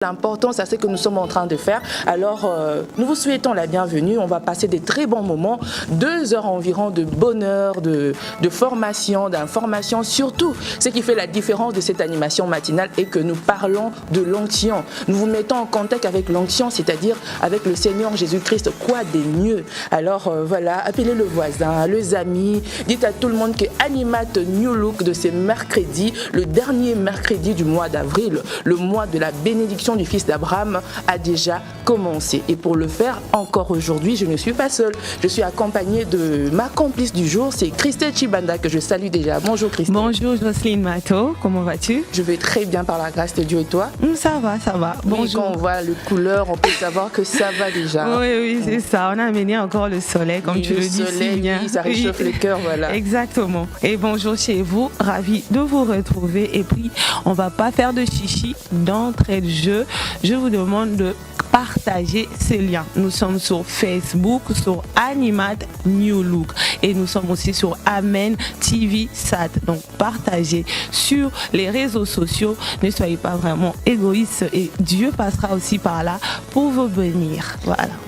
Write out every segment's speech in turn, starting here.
L'important, c'est ce que nous sommes en train de faire. Alors, nous vous souhaitons la bienvenue. On va passer des très bons moments, 2 heures environ de bonheur, de formation, d'information. Surtout, ce qui fait la différence de cette animation matinale est que nous parlons de l'onction. Nous vous mettons en contact avec l'onction, c'est-à-dire avec le Seigneur Jésus-Christ. Quoi de mieux? Alors, voilà, appelez le voisin, les amis. Dites à tout le monde que Animate New Look de ce mercredi, le dernier mercredi du mois d'avril, le mois de la bénédiction du fils d'Abraham a déjà commencé. Et pour le faire, encore aujourd'hui, je ne suis pas seule. Je suis accompagnée de ma complice du jour, c'est Christelle Chibanda, que je salue déjà. Bonjour Christelle. Bonjour Jocelyne Mato, comment vas-tu? Je vais très bien par la grâce de Dieu, et toi? Ça va, ça va. Bonjour. Bonjour. Quand on voit les couleurs, on peut savoir que ça va déjà. Oui, c'est ça. On a amené encore le soleil, comme tu le dis. Le soleil, bien. oui, ça réchauffe le cœur, voilà. Exactement. Et bonjour chez vous, ravi de vous retrouver. Et puis, on va pas faire de chichi d'entrée de jeu. Je vous demande de partager ces liens. Nous sommes sur Facebook, sur Animate New Look et nous sommes aussi sur Amen TV Sat. Donc partagez sur les réseaux sociaux. Ne soyez pas vraiment égoïstes et Dieu passera aussi par là pour vous bénir.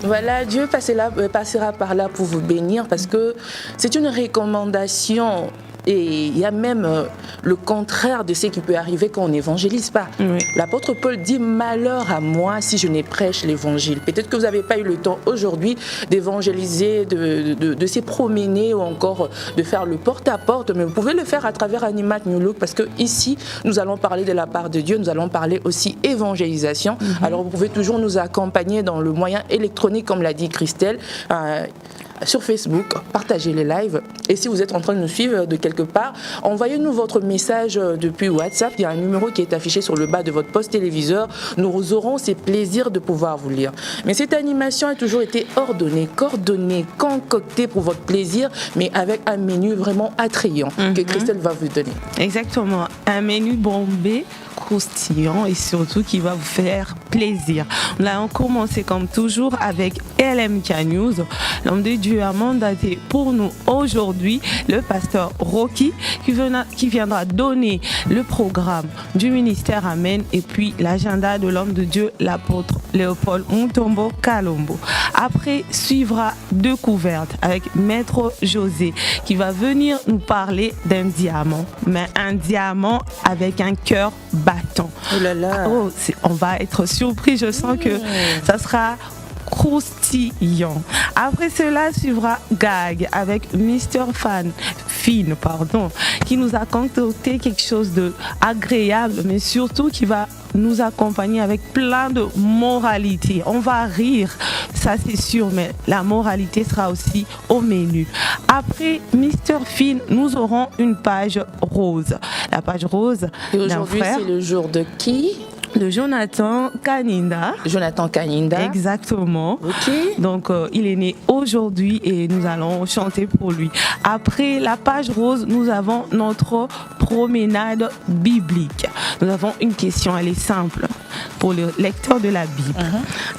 Voilà, Dieu passera par là pour vous bénir parce que c'est une recommandation. Et il y a même le contraire de ce qui peut arriver quand on n'évangélise pas. Oui. L'apôtre Paul dit « Malheur à moi si je ne prêche l'évangile ». Peut-être que vous n'avez pas eu le temps aujourd'hui d'évangéliser, de se promener ou encore de faire le porte-à-porte, mais vous pouvez le faire à travers Animate New Look parce que ici, nous allons parler de la part de Dieu, nous allons parler aussi évangélisation. Alors vous pouvez toujours nous accompagner dans le moyen électronique, comme l'a dit Christelle, sur Facebook, partagez les lives. Et si vous êtes en train de nous suivre de quelque part, envoyez-nous votre message depuis WhatsApp. Il y a un numéro qui est affiché sur le bas de votre poste téléviseur. Nous aurons ce plaisir de pouvoir vous lire. Mais cette animation a toujours été ordonnée, coordonnée, concoctée pour votre plaisir, mais avec un menu vraiment attrayant que Christelle va vous donner. Exactement. Un menu bombé, croustillant et surtout qui va vous faire plaisir. Nous allons commencer comme toujours avec LMK News. L'homme de Dieu a mandaté pour nous aujourd'hui le pasteur Rocky qui viendra donner le programme du ministère Amen et puis l'agenda de l'homme de Dieu, l'apôtre Léopold Mutombo Kalombo. Après suivra Découverte avec Maître José qui va venir nous parler d'un diamant, mais un diamant avec un cœur battant. Oh là là. On va être surpris, je sens que ça sera croustillant. Après cela suivra Gag avec Mr. Finn, qui nous a concocté quelque chose de agréable, mais surtout qui va nous accompagner avec plein de moralité. On va rire, ça c'est sûr, mais la moralité sera aussi au menu. Après Mr. Finn, nous aurons une page rose. La page rose et d'un aujourd'hui, frère. c'est le jour de qui? De Jonathan Kaninda. Jonathan Kaninda. Exactement. Ok. Donc, il est né aujourd'hui et nous allons chanter pour lui. Après la page rose, nous avons notre promenade biblique. Nous avons une question, elle est simple pour le lecteur de la Bible.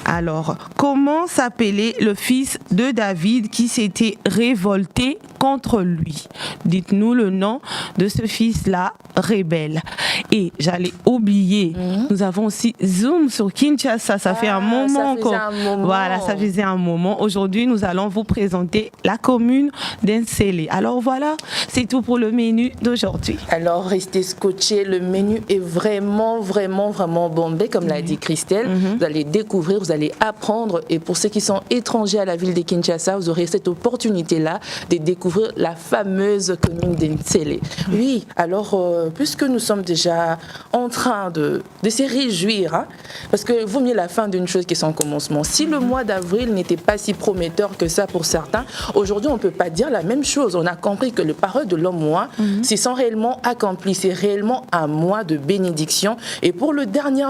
Alors, comment s'appelait le fils de David qui s'était révolté contre lui? Dites-nous le nom de ce fils-là, rebelle. Et j'allais oublier, nous avons aussi Zoom sur Kinshasa, ça fait un moment. Voilà, ça faisait un moment. Aujourd'hui, nous allons vous présenter la commune d'Ensélé. Alors voilà, c'est tout pour le menu d'aujourd'hui. Alors restez scotchés, le menu est vraiment bombé, comme l'a dit Christelle. Vous allez découvrir, vous allez apprendre, et pour ceux qui sont étrangers à la ville de Kinshasa, vous aurez cette opportunité-là de découvrir la fameuse commune d'Ensélé. Oui, alors puisque nous sommes déjà en train de se réjouir, parce que vaut mieux la fin d'une chose que son commencement. Si le mois d'avril n'était pas si prometteur que ça pour certains, aujourd'hui on ne peut pas dire la même chose. On a compris que les paroles de l'homme mois, c'est sont réellement accomplies, c'est réellement un mois de bénédiction. Et pour le dernier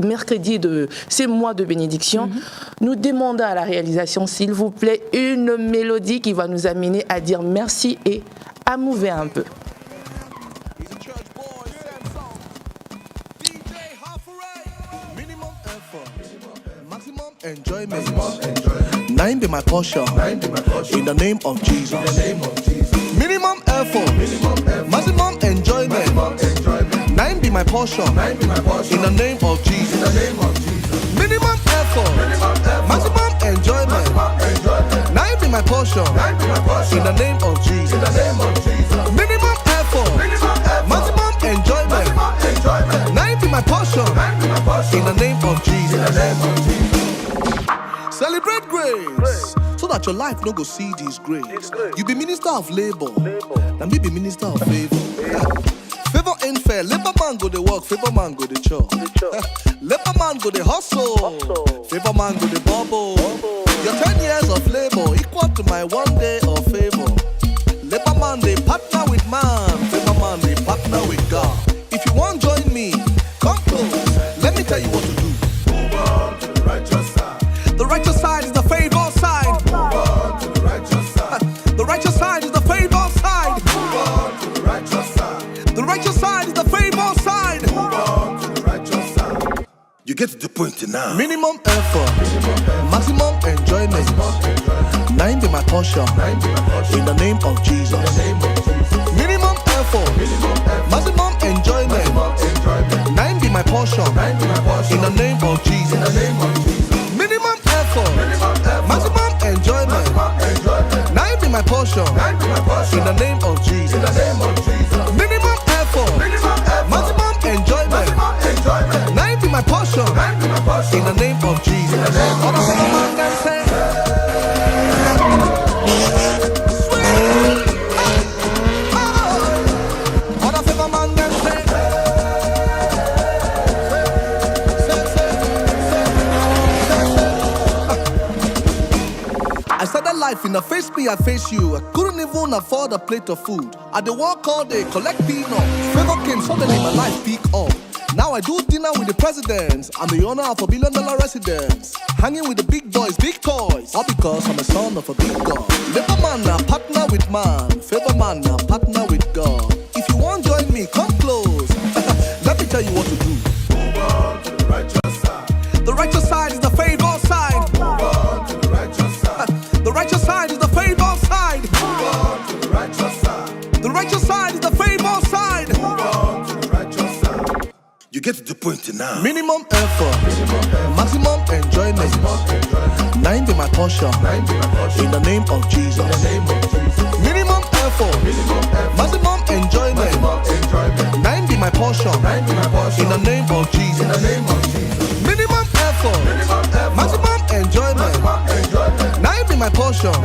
mercredi de ces mois de bénédiction, nous demandons à la réalisation, s'il vous plaît, une mélodie qui va nous amener à dire merci et à mouver un peu. Enjoyment. Nine be my portion. In the name of Jesus. Minimum effort, maximum enjoyment. Nine be my portion. In the name of Jesus. Minimum effort, maximum enjoyment. Nine be my portion. In the name of Jesus. Minimum effort, maximum enjoyment. Nine be my portion. In the name of Jesus. Celebrate grace, so that your life no go see disgrace. You be minister of labor, and me be minister of favor. Favor ain't fair. Labor man go to work, favor man go to chop. Labor man go to hustle, favor man go to bubble. Your 10 years of labor equal to my 1 day of favor. Labor man they partner with man, favor man they partner with God. If you want join me, come close. Let me tell you what to do. Move on to the righteous side. The righteous side is the favor side. Move on to the righteous side. The righteous side is the favor side. Move on to the righteous side. The righteous side is the favor side. Move on to the righteous side. You get to the point now. Minimum effort, maximum enjoyment. Nine be my portion. In the name of Jesus. Minimum effort, maximum enjoyment. Nine be my portion. In the name of Jesus. Minimum effort, maximum enjoyment. Nine be my portion. In the name of Jesus. Minimum effort, maximum enjoyment. Nine be my portion. In the name of Jesus. All the man can say. I started life in a face me, I face you. I couldn't even afford a plate of food. I had to work all day, collect peanuts. Favor came suddenly, my life peak up. Now I do dinner with the presidents. I'm the owner of $1 billion residence. Hanging with the big boys, big toys. All because I'm a son of a big God. Labor man now partner with man. Favor man now partner with God. If you want join me, come close. Let me tell you what to do. Move on to the righteous side. The righteous side is the favor side. Move on to the righteous side. The righteous side is the favor side. Move on to the righteous side. The righteous side is the favor side. Move on to the righteous side. You get to the point now. Minimum effort, maximum enjoyment. Nine be my portion. In the name of Jesus. Minimum effort, maximum enjoyment. Nine be my portion. In the name of Jesus. Minimum effort, maximum enjoyment. Nine be my portion.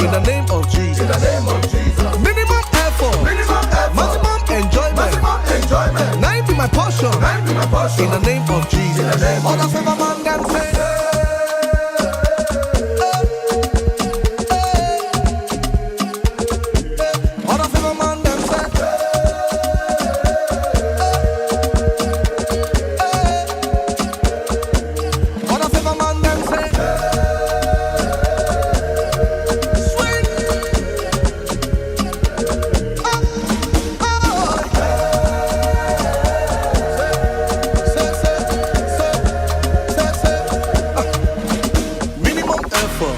In the name of Jesus. Minimum effort, maximum enjoyment. Nine be my portion. In the name of Jesus. All the favor man can say. All the favor man can say. All the favor man can say. Swing. Minimum effort,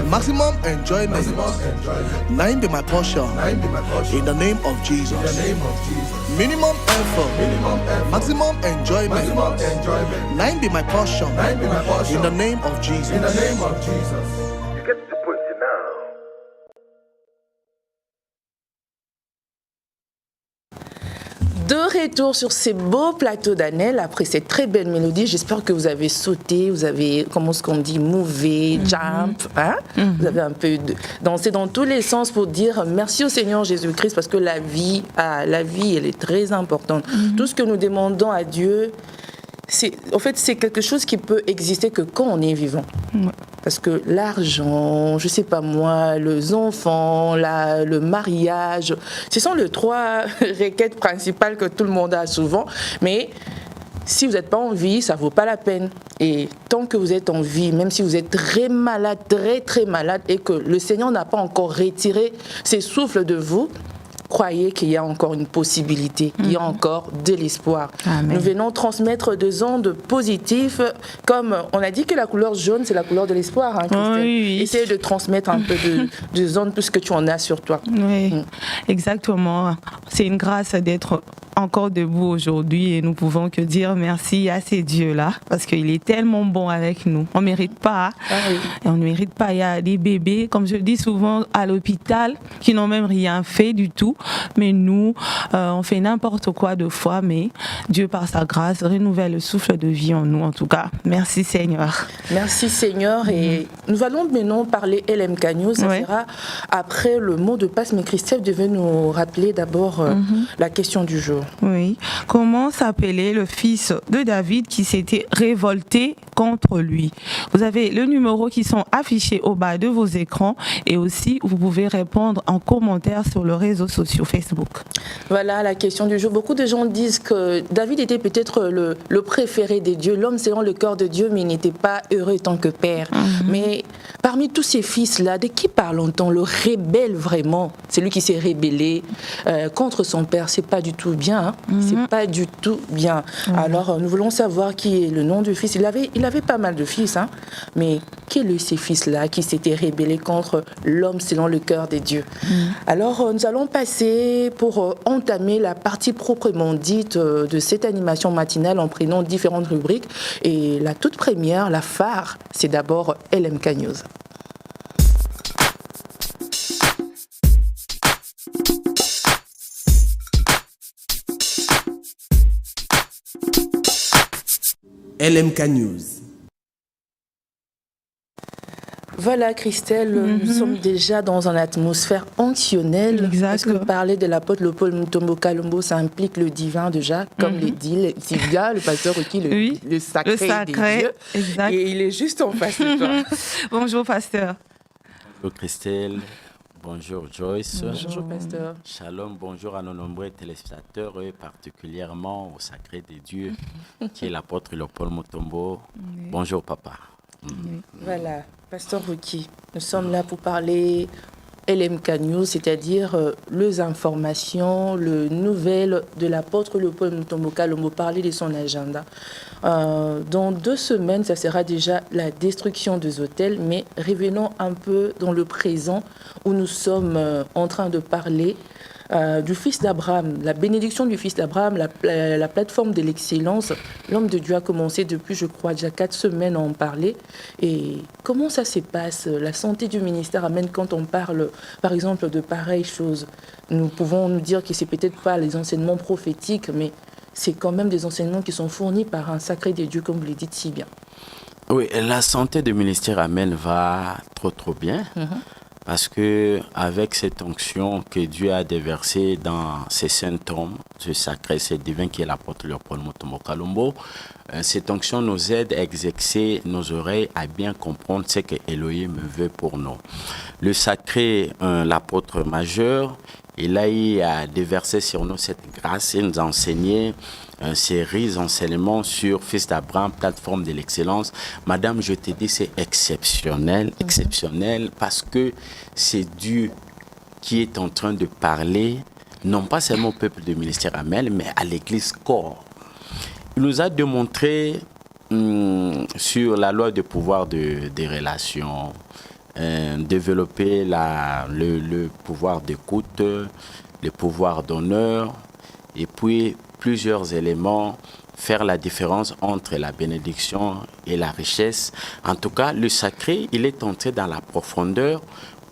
maximum enjoyment. Nine be my portion. In the name of Jesus. Minimum effort, maximum enjoyment. Nine be my portion. In the name of Jesus. You get the point now. De retour sur ces beaux plateaux d'Annelle, après cette très belle mélodie, j'espère que vous avez sauté, vous avez, comment est-ce qu'on dit, mouvé, jump, hein? Vous avez un peu dansé dans tous les sens pour dire merci au Seigneur Jésus-Christ parce que la vie, elle est très importante. Tout ce que nous demandons à Dieu, en fait, c'est quelque chose qui peut exister que quand on est vivant. Parce que l'argent, je sais pas moi, les enfants, le mariage, ce sont les 3 requêtes principales que tout le monde a souvent. Mais si vous n'êtes pas en vie, ça ne vaut pas la peine. Et tant que vous êtes en vie, même si vous êtes très malade, très très malade, et que le Seigneur n'a pas encore retiré ses souffles de vous, croyez qu'il y a encore une possibilité, il y a encore de l'espoir. Amen. Nous venons transmettre des ondes positives, comme on a dit que la couleur jaune, c'est la couleur de l'espoir, hein, Christelle. Oui. Essaye de transmettre un peu de ondes puisque tu en as sur toi. Oui, exactement. C'est une grâce d'être encore debout aujourd'hui et nous pouvons que dire merci à ces dieux-là parce qu'il est tellement bon avec nous. On ne mérite pas. Et on ne mérite pas. Il y a des bébés, comme je le dis souvent, à l'hôpital qui n'ont même rien fait du tout. Mais nous, on fait n'importe quoi de fois, mais Dieu, par sa grâce, renouvelle le souffle de vie en nous, en tout cas. Merci Seigneur. Merci Seigneur. Et nous allons maintenant parler LMK News. Ça sera après le mot de passe. Mais Christelle devait nous rappeler d'abord la question du jour. Oui. Comment s'appelait le fils de David qui s'était révolté contre lui? Vous avez le numéro qui sont affichés au bas de vos écrans et aussi vous pouvez répondre en commentaire sur le réseau social Facebook. Voilà la question du jour. Beaucoup de gens disent que David était peut-être le préféré des dieux, l'homme selon le cœur de Dieu, mais il n'était pas heureux tant que père. Mais parmi tous ces fils-là, de qui parlons-on? Le rebelle vraiment, c'est lui qui s'est rébellé contre son père. C'est pas du tout bien. Hein? C'est pas du tout bien. Alors nous voulons savoir qui est le nom du fils. Il avait pas mal de fils, hein? Mais quel est ces fils-là qui s'étaient rébellés contre l'homme selon le cœur des dieux? Alors nous allons passer pour entamer la partie proprement dite de cette animation matinale en prenant différentes rubriques. Et la toute première, la phare, c'est d'abord LMK News. LMK News. Voilà Christelle, nous sommes déjà dans une atmosphère anxionnelle. Parce que parler de l'apôtre Léopold Mutombo Kalombo, ça implique le divin déjà, comme le dit Sylvia, le pasteur Ruki, le sacré des dieux. Exact. Et il est juste en face de toi. Bonjour pasteur. Bonjour Christelle, bonjour Joyce. Bonjour pasteur. Shalom, bonjour à nos nombreux téléspectateurs et particulièrement au sacré des dieux qui est l'apôtre Léopold Mutombo. Bonjour papa. Voilà, pasteur Ruki, nous sommes là pour parler LMK News, c'est-à-dire les informations, les nouvelles de l'apôtre Léopold Mutombo Kalombo, parler de son agenda. Dans 2 semaines, ça sera déjà la destruction des hôtels, mais revenons un peu dans le présent où nous sommes en train de parler du fils d'Abraham, la bénédiction du fils d'Abraham, la plateforme de l'excellence. L'homme de Dieu a commencé depuis, je crois, déjà 4 semaines à en parler. Et comment ça se passe? La santé du ministère amène quand on parle, par exemple, de pareilles choses. Nous pouvons nous dire que c'est peut-être pas les enseignements prophétiques, mais c'est quand même des enseignements qui sont fournis par un sacré des dieux, comme vous le dites si bien. Oui, la santé du ministère Amen va trop bien. Parce que avec cette onction que Dieu a déversée dans ces saints tombes, ce sacré, ce divin qui est l'apôtre Léopold Mutombo Kalombo, cette onction nous aide à exercer nos oreilles, à bien comprendre ce que Elohim veut pour nous. Le sacré, l'apôtre majeur, il a eu à déverser sur nous cette grâce et nous enseigner une série d'enseignements sur Fils d'Abraham, plateforme de l'excellence. Madame, je te dis, c'est exceptionnel, exceptionnel, parce que c'est Dieu qui est en train de parler, non pas seulement au peuple du ministère Amen, mais à l'Église corps. Il nous a démontré sur la loi de pouvoir des relations, développer le pouvoir d'écoute, le pouvoir d'honneur, et puis plusieurs éléments, faire la différence entre la bénédiction et la richesse. En tout cas, le sacré, il est entré dans la profondeur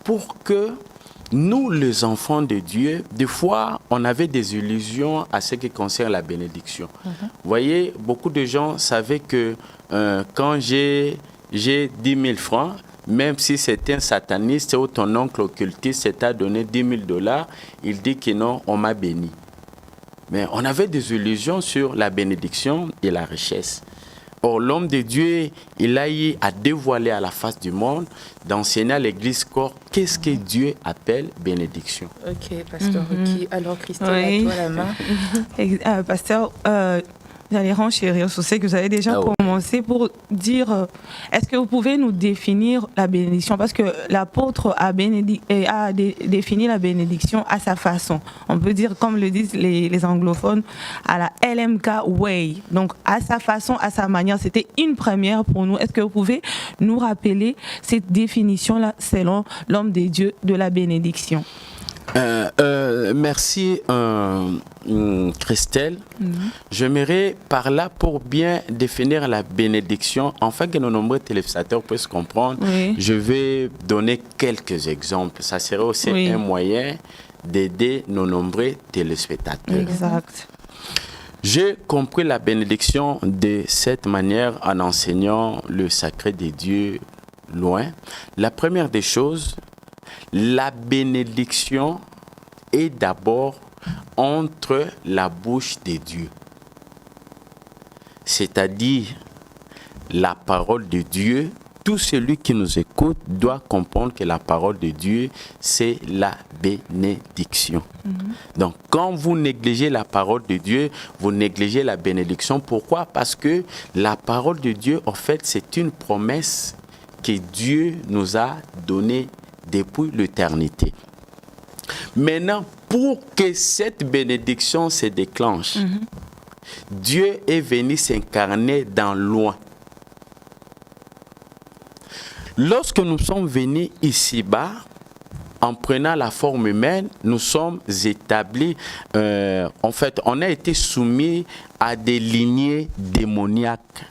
pour que nous, les enfants de Dieu, des fois, on avait des illusions à ce qui concerne la bénédiction. Vous voyez, beaucoup de gens savaient que quand j'ai 10 000 francs, même si c'est un sataniste ou ton oncle occultiste t'a donné $10,000, il dit que non, on m'a béni. Mais on avait des illusions sur la bénédiction et la richesse. Or, l'homme de Dieu, il a eu à dévoiler à la face du monde, d'enseigner à l'église corps, qu'est-ce que Dieu appelle bénédiction. Ok, pasteur Ruki. Alors, Christelle, à toi la main. Pasteur, J'allais renchérir sur ce que vous avez déjà commencé pour dire, est-ce que vous pouvez nous définir la bénédiction? Parce que l'apôtre a défini la bénédiction à sa façon. On peut dire, comme le disent les anglophones, à la LMK Way. Donc, à sa façon, à sa manière. C'était une première pour nous. Est-ce que vous pouvez nous rappeler cette définition-là selon l'homme des dieux de la bénédiction? Merci Christelle. J'aimerais par là pour bien définir la bénédiction, afin que nos nombreux téléspectateurs puissent comprendre. Je vais donner quelques exemples. Ça serait aussi un moyen d'aider nos nombreux téléspectateurs. Exact. J'ai compris la bénédiction de cette manière en enseignant le sacré des dieux loin. La première des choses, la bénédiction est d'abord entre la bouche des dieux. C'est-à-dire la parole de Dieu. Tout celui qui nous écoute doit comprendre que la parole de Dieu, c'est la bénédiction. Donc, quand vous négligez la parole de Dieu, vous négligez la bénédiction. Pourquoi? Parce que la parole de Dieu, en fait, c'est une promesse que Dieu nous a donnée depuis l'éternité. Maintenant, pour que cette bénédiction se déclenche, Dieu est venu s'incarner dans loin. Lorsque nous sommes venus ici-bas, en prenant la forme humaine, nous sommes établis, en fait, on a été soumis à des lignées démoniaques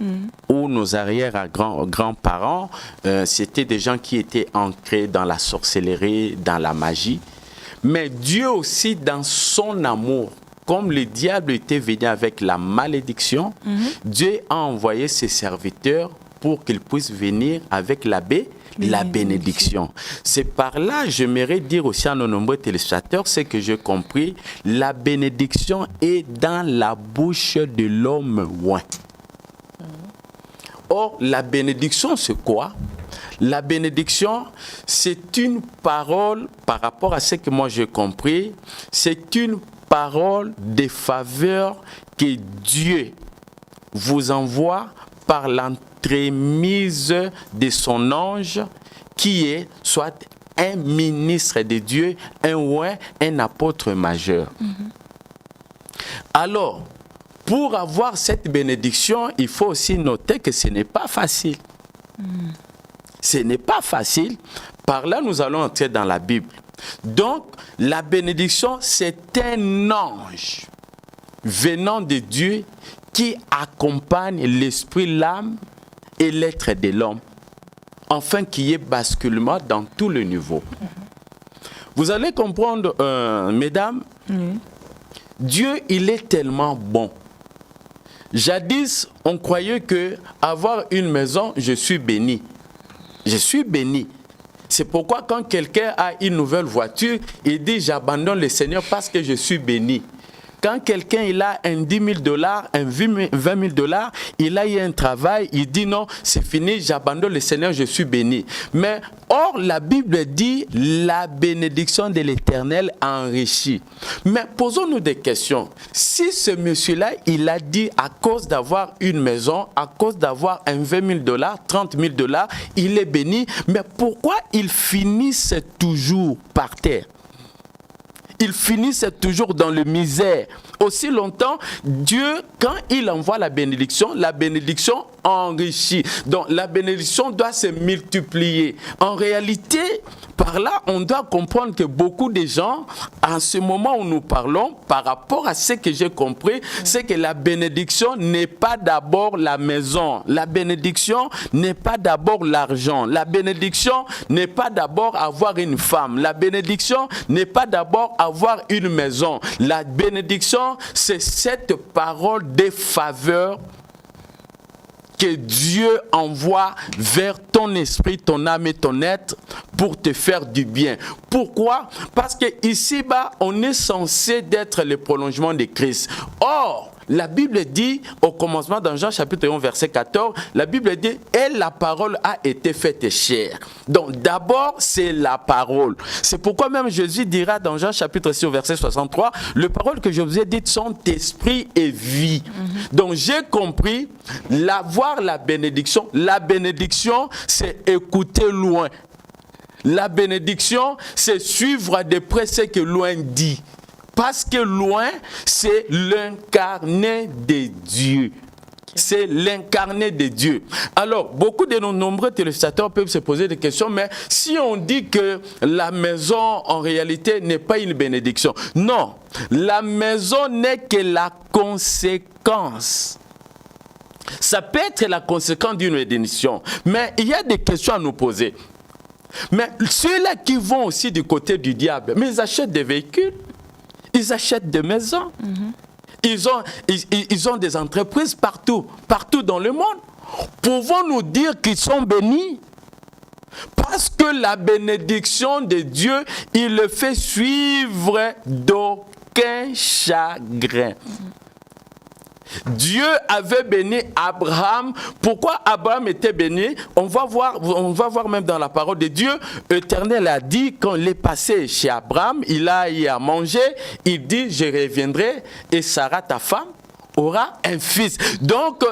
où nos arrière-grands-parents, c'était des gens qui étaient ancrés dans la sorcellerie, dans la magie. Mais Dieu aussi, dans son amour, comme le diable était venu avec la malédiction, Dieu a envoyé ses serviteurs pour qu'ils puissent venir avec la bénédiction. C'est par là, j'aimerais dire aussi à nos nombreux téléspectateurs, ce que j'ai compris, la bénédiction est dans la bouche de l'homme loin. Or, la bénédiction, c'est quoi? La bénédiction, c'est une parole, par rapport à ce que moi j'ai compris, c'est une parole de faveur que Dieu vous envoie par l'entremise de son ange, qui est soit un ministre de Dieu, un apôtre majeur. Alors, pour avoir cette bénédiction, il faut aussi noter que ce n'est pas facile. Ce n'est pas facile. Par là, nous allons entrer dans la Bible. Donc, la bénédiction, c'est un ange venant de Dieu qui accompagne l'esprit, l'âme et l'être de l'homme, afin qu'il y ait basculement dans tous les niveaux. Vous allez comprendre, mesdames, Dieu, il est tellement bon. Jadis, on croyait que avoir une maison, je suis béni. Je suis béni. C'est pourquoi quand quelqu'un a une nouvelle voiture, il dit j'abandonne le Seigneur parce que je suis béni. Quand quelqu'un il a un 10 000 $, un 20 000 $, il a eu un travail, il dit non, c'est fini, j'abandonne le Seigneur, je suis béni. Mais or, la Bible dit la bénédiction de l'Éternel enrichit. Mais posons-nous des questions. Si ce monsieur-là, il a dit à cause d'avoir une maison, à cause d'avoir un 20 000 $, 30 000 $, il est béni, mais pourquoi il finissent toujours par terre? Ils finissent toujours dans le misère. Aussi longtemps, Dieu, quand il envoie la bénédiction enrichit. Donc la bénédiction doit se multiplier. En réalité, par là, on doit comprendre que beaucoup de gens, en ce moment où nous parlons, par rapport à ce que j'ai compris, c'est que la bénédiction n'est pas d'abord la maison. La bénédiction n'est pas d'abord l'argent. La bénédiction n'est pas d'abord avoir une femme. La bénédiction n'est pas d'abord avoir une maison. La bénédiction, c'est cette parole de faveur que Dieu envoie vers ton esprit, ton âme et ton être pour te faire du bien. Pourquoi? Parce que ici-bas, on est censé être le prolongement de Christ. Or, la Bible dit, au commencement, dans Jean chapitre 1, verset 14, la Bible dit, et la parole a été faite chair. Donc, d'abord, c'est la parole. C'est pourquoi même Jésus dira dans Jean chapitre 6, verset 63, les paroles que je vous ai dites sont esprit et vie. Donc, j'ai compris, voir la bénédiction, c'est écouter loin. La bénédiction, c'est suivre de près ce que loin dit. Parce que loin, c'est l'incarné de Dieu. C'est l'incarné de Dieu. Alors, beaucoup de nos nombreux téléspectateurs peuvent se poser des questions, mais si on dit que la maison, en réalité, n'est pas une bénédiction. Non, la maison n'est que la conséquence. Ça peut être la conséquence d'une bénédiction, mais il y a des questions à nous poser. Mais ceux-là qui vont aussi du côté du diable, mais ils achètent des véhicules. Ils achètent des maisons. Ils ont des entreprises partout dans le monde. Pouvons-nous dire qu'ils sont bénis? Parce que la bénédiction de Dieu, il le fait suivre d'aucun chagrin. Dieu avait béni Abraham. Pourquoi Abraham était béni? On va voir même dans la parole de Dieu. L'Éternel a dit, quand il est passé chez Abraham, il a eu à manger. Il dit, je reviendrai et Sarah, ta femme, aura un fils. Donc,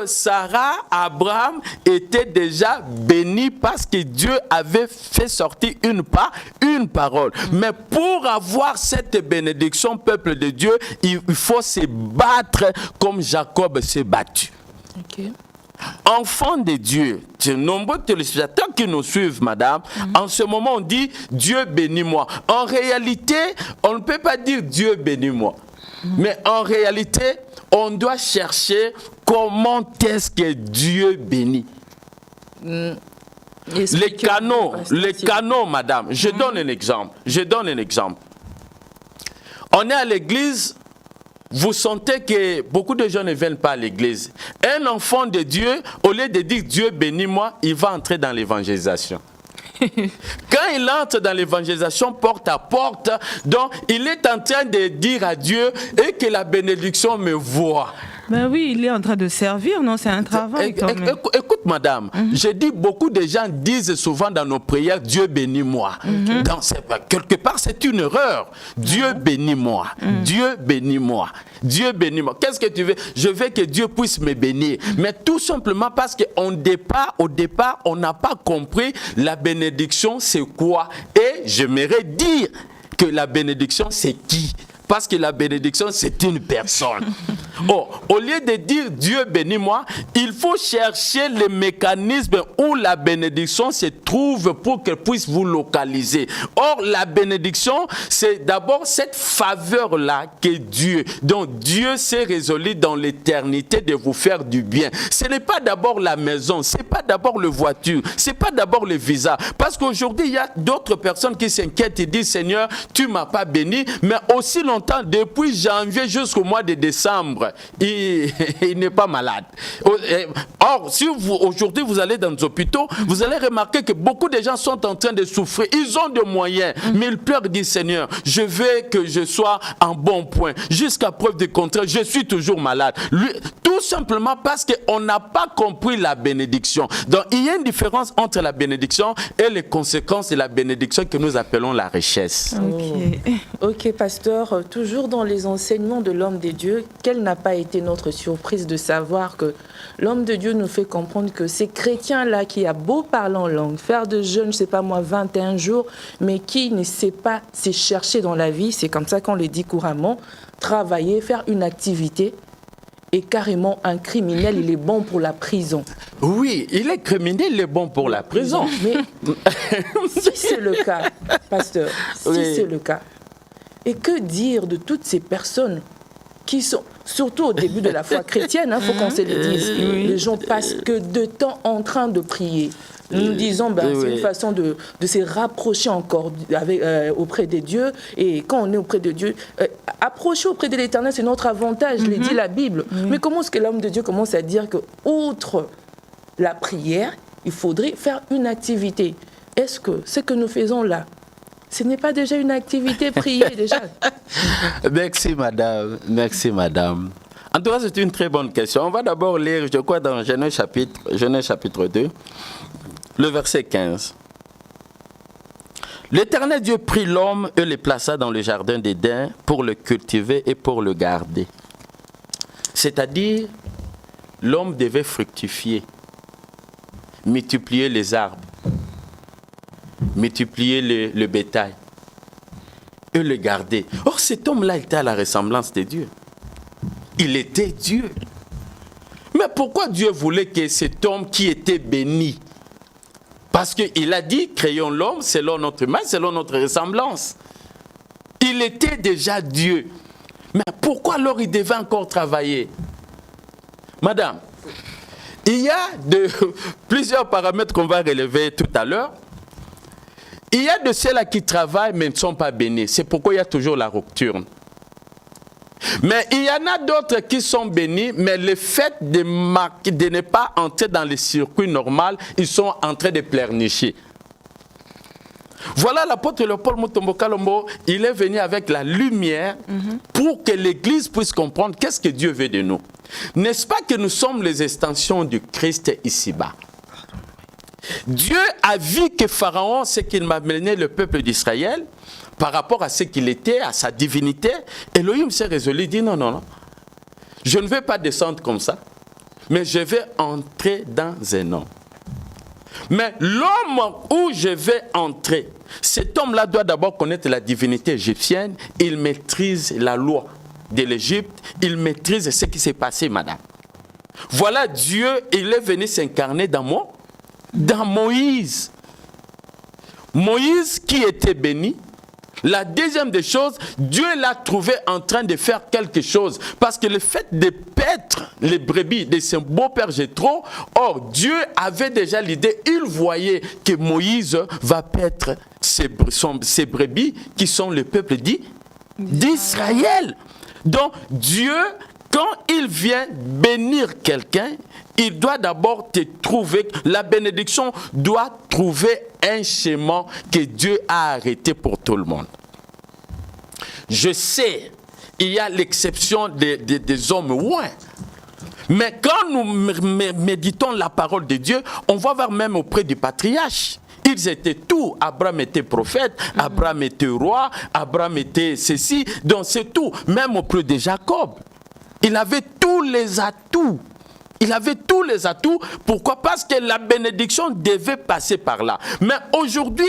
Abraham était déjà béni parce que Dieu avait fait sortir une parole. Mais pour avoir cette bénédiction, peuple de Dieu, il faut se battre comme Jacob s'est battu. Okay. Enfants de Dieu, de nombreux téléspectateurs qui nous suivent, madame, en ce moment on dit Dieu bénis-moi. En réalité, on ne peut pas dire Dieu bénis-moi. Mais en réalité, on doit chercher comment est-ce que Dieu bénit. Les canaux, madame. Je donne un exemple. On est à l'église, vous sentez que beaucoup de gens ne viennent pas à l'église. Un enfant de Dieu, au lieu de dire Dieu bénis-moi, il va entrer dans l'évangélisation. Quand il entre dans l'évangélisation porte à porte, donc il est en train de dire à Dieu et que la bénédiction me voie. Ben oui, il est en train de servir, non? C'est un travail quand même. Écoute, madame, je dis, beaucoup de gens disent souvent dans nos prières, Dieu bénis-moi. Quelque part, c'est une erreur. Dieu bénis-moi. Dieu bénis-moi. Dieu bénis-moi. Qu'est-ce que tu veux? Je veux que Dieu puisse me bénir. Mais tout simplement parce qu'au départ, on n'a pas compris la bénédiction, c'est quoi. Et j'aimerais dire que la bénédiction, c'est qui? Parce que la bénédiction, c'est une personne. Au lieu de dire Dieu bénis-moi, il faut chercher le mécanisme où la bénédiction se trouve pour qu'elle puisse vous localiser. Or, la bénédiction, c'est d'abord cette faveur-là que Dieu, dont Dieu s'est résolu dans l'éternité de vous faire du bien. Ce n'est pas d'abord la maison, ce n'est pas d'abord la voiture, ce n'est pas d'abord le visa. Parce qu'aujourd'hui, il y a d'autres personnes qui s'inquiètent et disent, Seigneur, tu ne m'as pas béni, mais aussi longtemps, depuis janvier jusqu'au mois de décembre, il n'est pas malade. Or, si aujourd'hui vous allez dans les hôpitaux, vous allez remarquer que beaucoup de gens sont en train de souffrir. Ils ont des moyens, mais ils pleurent, disent Seigneur, je veux que je sois en bon point. Jusqu'à preuve du contraire, je suis toujours malade. Tout simplement parce qu'on n'a pas compris la bénédiction. Donc, il y a une différence entre la bénédiction et les conséquences de la bénédiction que nous appelons la richesse. Ok, pasteur, toujours dans les enseignements de l'homme de Dieu, quelle n'a pas été notre surprise de savoir que l'homme de Dieu nous fait comprendre que ces chrétiens-là qui a beau parler en langue, faire de jeûne, je ne sais pas moi, 21 jours, mais qui ne sait pas se chercher dans la vie, c'est comme ça qu'on le dit couramment, travailler, faire une activité, et carrément un criminel, il est bon pour la prison. Oui, il est criminel, il est bon pour la prison. Mais si c'est le cas, pasteur, si c'est le cas, et que dire de toutes ces personnes qui sont, surtout au début de la foi chrétienne, faut qu'on se le dise, les gens passent que de temps en train de prier. Nous disons, c'est une façon de se rapprocher encore auprès de Dieu. Et quand on est auprès de Dieu, approcher auprès de l'Éternel, c'est notre avantage, le dit la Bible. Mais comment est-ce que l'homme de Dieu commence à dire que, outre la prière, il faudrait faire une activité? Est-ce que ce que nous faisons là, ce n'est pas déjà une activité prier déjà? Merci madame, merci madame. En tout cas, c'est une très bonne question. On va d'abord lire, je crois, dans Genèse chapitre 2, le verset 15. L'Éternel Dieu prit l'homme et le plaça dans le jardin d'Éden pour le cultiver et pour le garder. C'est-à-dire, l'homme devait fructifier, multiplier les arbres, multiplier le bétail et le garder. Or, cet homme-là était à la ressemblance de Dieu. Il était Dieu. Mais pourquoi Dieu voulait que cet homme qui était béni? Parce qu'il a dit, créons l'homme selon notre image, selon notre ressemblance. Il était déjà Dieu. Mais pourquoi alors il devait encore travailler? Madame, il y a plusieurs paramètres qu'on va relever tout à l'heure. Il y a de ceux-là qui travaillent mais ne sont pas bénis. C'est pourquoi il y a toujours la rupture. Mais il y en a d'autres qui sont bénis, mais le fait de ne pas entrer dans le circuit normal, ils sont en train de pleurnicher. Voilà l'apôtre Léopold Mutombo Kalombo, il est venu avec la lumière pour que l'Église puisse comprendre qu'est-ce que Dieu veut de nous. N'est-ce pas que nous sommes les extensions du Christ ici-bas? Dieu a vu que Pharaon, c'est qu'il m'a mené le peuple d'Israël, par rapport à ce qu'il était, à sa divinité, Elohim s'est résolu, il dit non, je ne vais pas descendre comme ça, mais je vais entrer dans un homme. Mais l'homme où je vais entrer, cet homme-là doit d'abord connaître la divinité égyptienne, il maîtrise la loi de l'Égypte, il maîtrise ce qui s'est passé, madame. Voilà Dieu, il est venu s'incarner dans Moïse. Moïse qui était béni. La deuxième des choses, Dieu l'a trouvé en train de faire quelque chose. Parce que le fait de paître les brebis de son beau-père Jéthro, or Dieu avait déjà l'idée, il voyait que Moïse va paître ses brebis qui sont le peuple d'Israël. Donc Dieu, quand il vient bénir quelqu'un, il doit d'abord te trouver, la bénédiction doit trouver un chemin que Dieu a arrêté pour tout le monde. Je sais, il y a l'exception des hommes ouins. Mais quand nous méditons la parole de Dieu, on va voir même auprès du patriarche. Ils étaient tout. Abraham était prophète, Abraham était roi, Abraham était ceci. Donc c'est tout. Même auprès de Jacob. Il avait tous les atouts. Il avait tous les atouts. Pourquoi? Parce que la bénédiction devait passer par là. Mais aujourd'hui,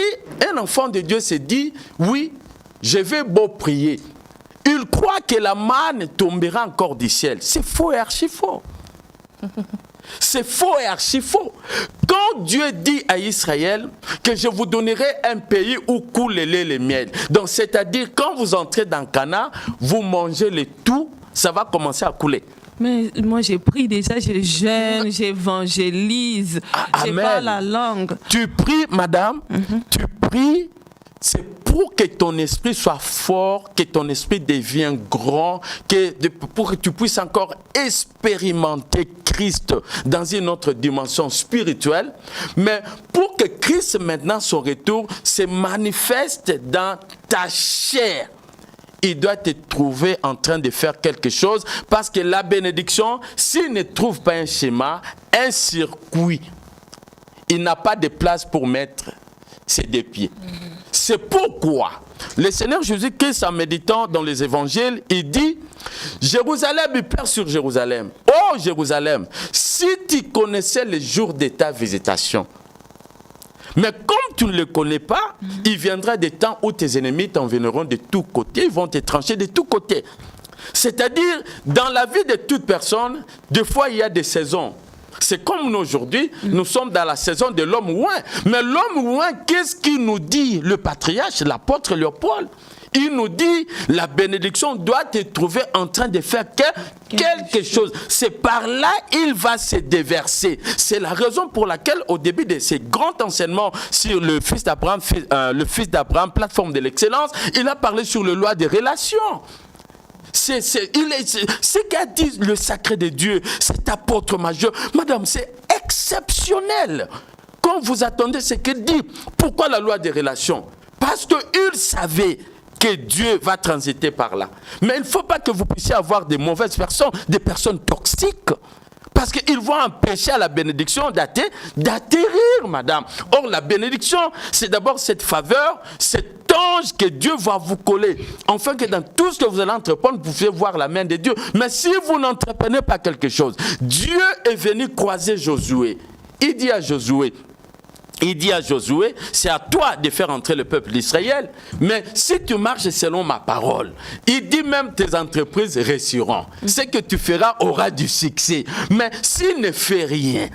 un enfant de Dieu s'est dit, oui, je vais beau prier. Il croit que la manne tombera encore du ciel. C'est faux et archi faux. C'est faux et archi faux. Quand Dieu dit à Israël que je vous donnerai un pays où coule le lait et le miel. Donc c'est-à-dire quand vous entrez dans Canaan, vous mangez le tout, ça va commencer à couler. Mais moi j'ai pris déjà, je jeûne, j'évangélise, j'ai pas la langue. Tu pries, madame, tu pries, c'est pour que ton esprit soit fort, que ton esprit devienne grand, pour que tu puisses encore expérimenter Christ dans une autre dimension spirituelle. Mais pour que Christ maintenant, son retour, se manifeste dans ta chair. Il doit te trouver en train de faire quelque chose parce que la bénédiction, s'il ne trouve pas un schéma, un circuit, il n'a pas de place pour mettre ses deux pieds. C'est pourquoi le Seigneur Jésus-Christ, en méditant dans les évangiles, il dit « Jérusalem, il pleure sur Jérusalem. Oh Jérusalem, si tu connaissais les jours de ta visitation. » Mais comme tu ne le connais pas, il viendra des temps où tes ennemis t'environneront de tous côtés, ils vont te trancher de tous côtés. C'est-à-dire, dans la vie de toute personne, des fois il y a des saisons. C'est comme nous aujourd'hui, nous sommes dans la saison de l'homme ouin. Mais l'homme ouin, qu'est-ce qu'il nous dit? Le patriarche, l'apôtre Léopold, il nous dit, la bénédiction doit te trouver en train de faire quelque chose. C'est par là il va se déverser. C'est la raison pour laquelle, au début de ces grands enseignements sur le fils d'Abraham, plateforme de l'excellence, il a parlé sur le loi des relations. Ce qu'a dit le sacré de Dieu, cet apôtre majeur, madame, c'est exceptionnel. Quand vous attendez ce qu'il dit, pourquoi la loi des relations? Parce qu'il savait que Dieu va transiter par là. Mais il ne faut pas que vous puissiez avoir des mauvaises personnes, des personnes toxiques. Parce qu'ils vont empêcher à la bénédiction d'atterrir, madame. Or, la bénédiction, c'est d'abord cette faveur, cet ange que Dieu va vous coller. Enfin, que dans tout ce que vous allez entreprendre, vous pouvez voir la main de Dieu. Mais si vous n'entreprenez pas quelque chose, Dieu est venu croiser Josué. Il dit à Josué, c'est à toi de faire entrer le peuple d'Israël. Mais si tu marches selon ma parole, il dit même tes entreprises réussiront. Ce que tu feras aura du succès. Mais s'il ne fait rien,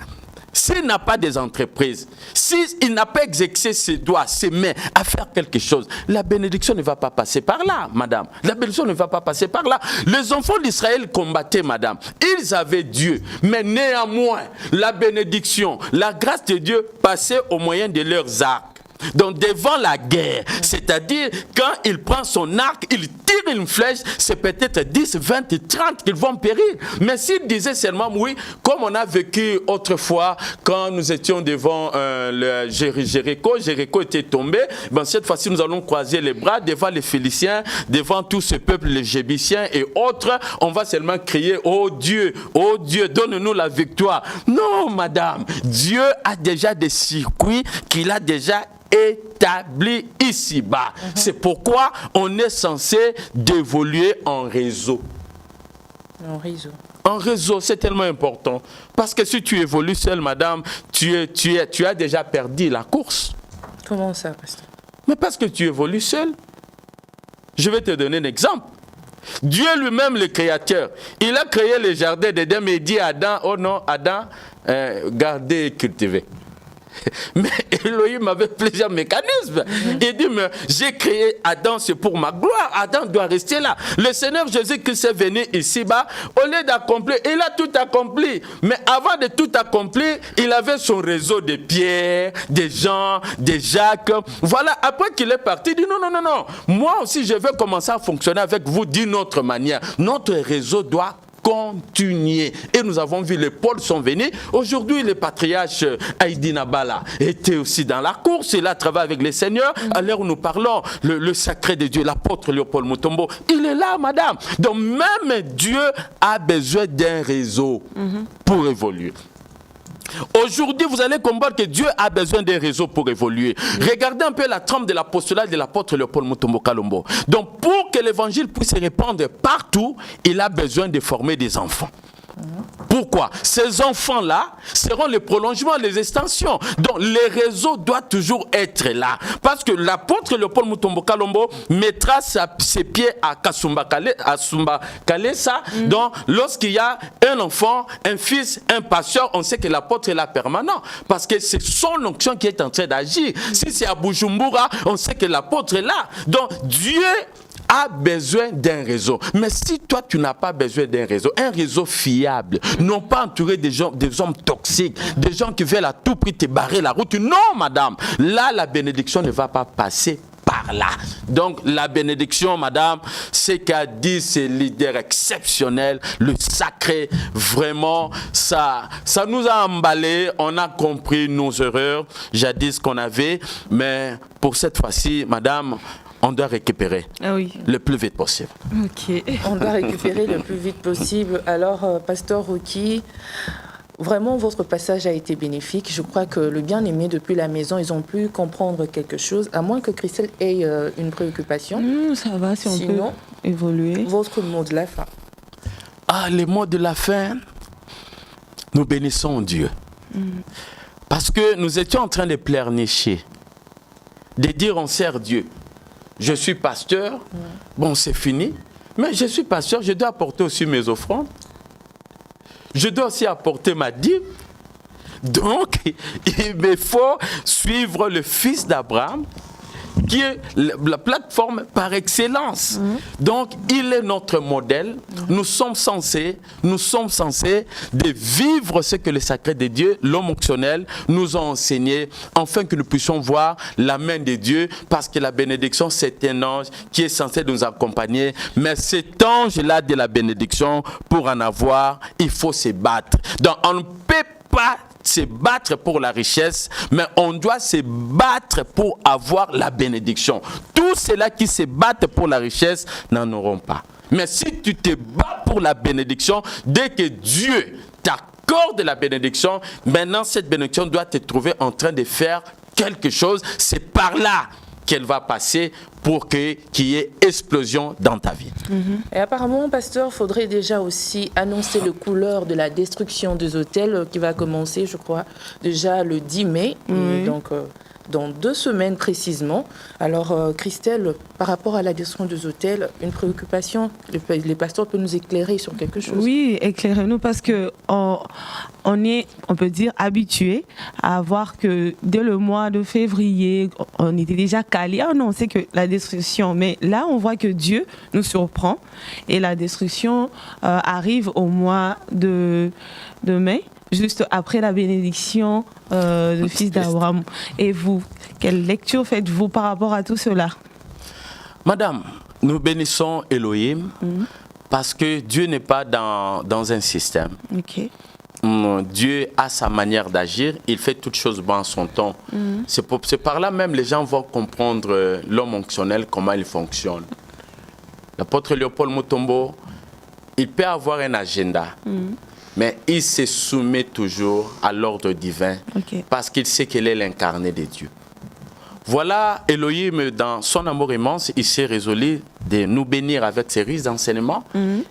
s'il n'a pas des entreprises, s'il n'a pas exercé ses doigts, ses mains à faire quelque chose, la bénédiction ne va pas passer par là, madame. La bénédiction ne va pas passer par là. Les enfants d'Israël combattaient, madame. Ils avaient Dieu. Mais néanmoins, la bénédiction, la grâce de Dieu passait au moyen de leurs arcs. Donc devant la guerre, c'est-à-dire quand il prend son arc, il tire une flèche, c'est peut-être 10, 20 et 30 qu'ils vont périr. Mais s'il disait seulement oui, comme on a vécu autrefois quand nous étions devant le Jéricho était tombé, ben cette fois-ci nous allons croiser les bras devant les Philistins, devant tout ce peuple, les Jébusiens et autres, on va seulement crier oh Dieu, donne-nous la victoire. Non madame, Dieu a déjà des circuits qu'il a déjà établi ici-bas. C'est pourquoi on est censé d'évoluer en réseau. En réseau, c'est tellement important. Parce que si tu évolues seul, madame, tu as déjà perdu la course. Comment ça, pasteur? Mais parce que tu évolues seul. Je vais te donner un exemple. Dieu lui-même, le créateur, il a créé le jardin d'Éden, mais il dit à Adam, oh non, Adam, gardez et cultivez. Mais Elohim avait plusieurs mécanismes. Il dit, mais j'ai créé Adam, c'est pour ma gloire. Adam doit rester là. Le Seigneur Jésus-Christ est venu ici-bas, au lieu d'accomplir, il a tout accompli. Mais avant de tout accomplir, il avait son réseau de Pierre, des Jean, des Jacques. Voilà, après qu'il est parti, il dit, non. Moi aussi, je vais commencer à fonctionner avec vous d'une autre manière. Notre réseau doit continuer. Et nous avons vu les pôles sont venus. Aujourd'hui, le patriarche Haïdi Nabala était aussi dans la course. Il a travaillé avec les seigneurs. À l'heure où nous parlons, le sacré de Dieu, l'apôtre Léopold Mutombo, il est là, madame. Donc même Dieu a besoin d'un réseau pour évoluer. Aujourd'hui, vous allez comprendre que Dieu a besoin d'un réseau pour évoluer. Regardez un peu la trame de l'apostolat de l'apôtre Léopold Mutombo Kalombo. Donc, pour que l'évangile puisse se répandre partout, il a besoin de former des enfants. Pourquoi? Ces enfants-là seront les prolongements, les extensions. Donc, les réseaux doivent toujours être là. Parce que l'apôtre Léopold Mutombo Kalombo mettra ses pieds à Kasumba Kalesa. Donc, lorsqu'il y a un enfant, un fils, un pasteur, on sait que l'apôtre est là permanent. Parce que c'est son onction qui est en train d'agir. Si c'est à Bujumbura, on sait que l'apôtre est là. Donc, Dieu a besoin d'un réseau. Mais si toi, tu n'as pas besoin d'un réseau, un réseau fiable, non pas entouré des hommes toxiques, des gens qui veulent à tout prix te barrer la route. Non, madame. Là, la bénédiction ne va pas passer par là. Donc, la bénédiction, madame, c'est qu'a dit ces leaders exceptionnels, le sacré, vraiment, ça nous a emballés, on a compris nos erreurs, jadis qu'on avait, mais pour cette fois-ci, madame, on doit récupérer le plus vite possible. Ok. On doit récupérer le plus vite possible. Alors, Pasteur Rocky, vraiment, votre passage a été bénéfique. Je crois que le bien-aimé, depuis la maison, ils ont pu comprendre quelque chose, à moins que Christelle ait une préoccupation. Ça va, si on peut évoluer. Votre mot de la fin. Les mots de la fin, nous bénissons Dieu. Parce que nous étions en train de pleurnicher, de dire on sert Dieu. Je suis pasteur, bon c'est fini, mais je suis pasteur, je dois apporter aussi mes offrandes. Je dois aussi apporter ma dîme. Donc, il me faut suivre le fils d'Abraham, qui est la plateforme par excellence. Donc, il est notre modèle. Nous sommes censés de vivre ce que le sacré de Dieu, l'homme optionnel, nous a enseigné, afin que nous puissions voir la main de Dieu, parce que la bénédiction, c'est un ange qui est censé nous accompagner. Mais cet ange-là de la bénédiction, pour en avoir, il faut se battre. Donc, on ne peut pas se battre pour la richesse, mais on doit se battre pour avoir la bénédiction. Tous ceux-là qui se battent pour la richesse n'en auront pas. Mais si tu te bats pour la bénédiction, dès que Dieu t'accorde la bénédiction, maintenant cette bénédiction doit te trouver en train de faire quelque chose. C'est par là qu'elle va passer pour qu'il y ait explosion dans ta vie. Et apparemment, pasteur, il faudrait déjà aussi annoncer le couleur de la destruction des hôtels qui va commencer, je crois, déjà le 10 mai. Et donc, dans 2 semaines précisément. Alors, Christelle, par rapport à la destruction des hôtels, une préoccupation, les pasteurs peuvent nous éclairer sur quelque chose? Oui, éclairez-nous parce que on est, on peut dire, habitué à voir que dès le mois de février, on était déjà calé. Ah non, c'est que la destruction. Mais là, on voit que Dieu nous surprend et la destruction arrive au mois de mai, juste après la bénédiction du fils d'Abraham. Et vous, quelle lecture faites-vous par rapport à tout cela? Madame, nous bénissons Elohim parce que Dieu n'est pas dans un système. Ok. Dieu a sa manière d'agir, il fait toutes choses en son temps. C'est par là même les gens vont comprendre l'homme onctionnel, comment il fonctionne. L'apôtre Léopold Mutombo, il peut avoir un agenda, mais il se soumet toujours à l'ordre divin parce qu'il sait qu'il est l'incarné de Dieu. Voilà, Elohim, dans son amour immense, il s'est résolu de nous bénir avec ses riches enseignements.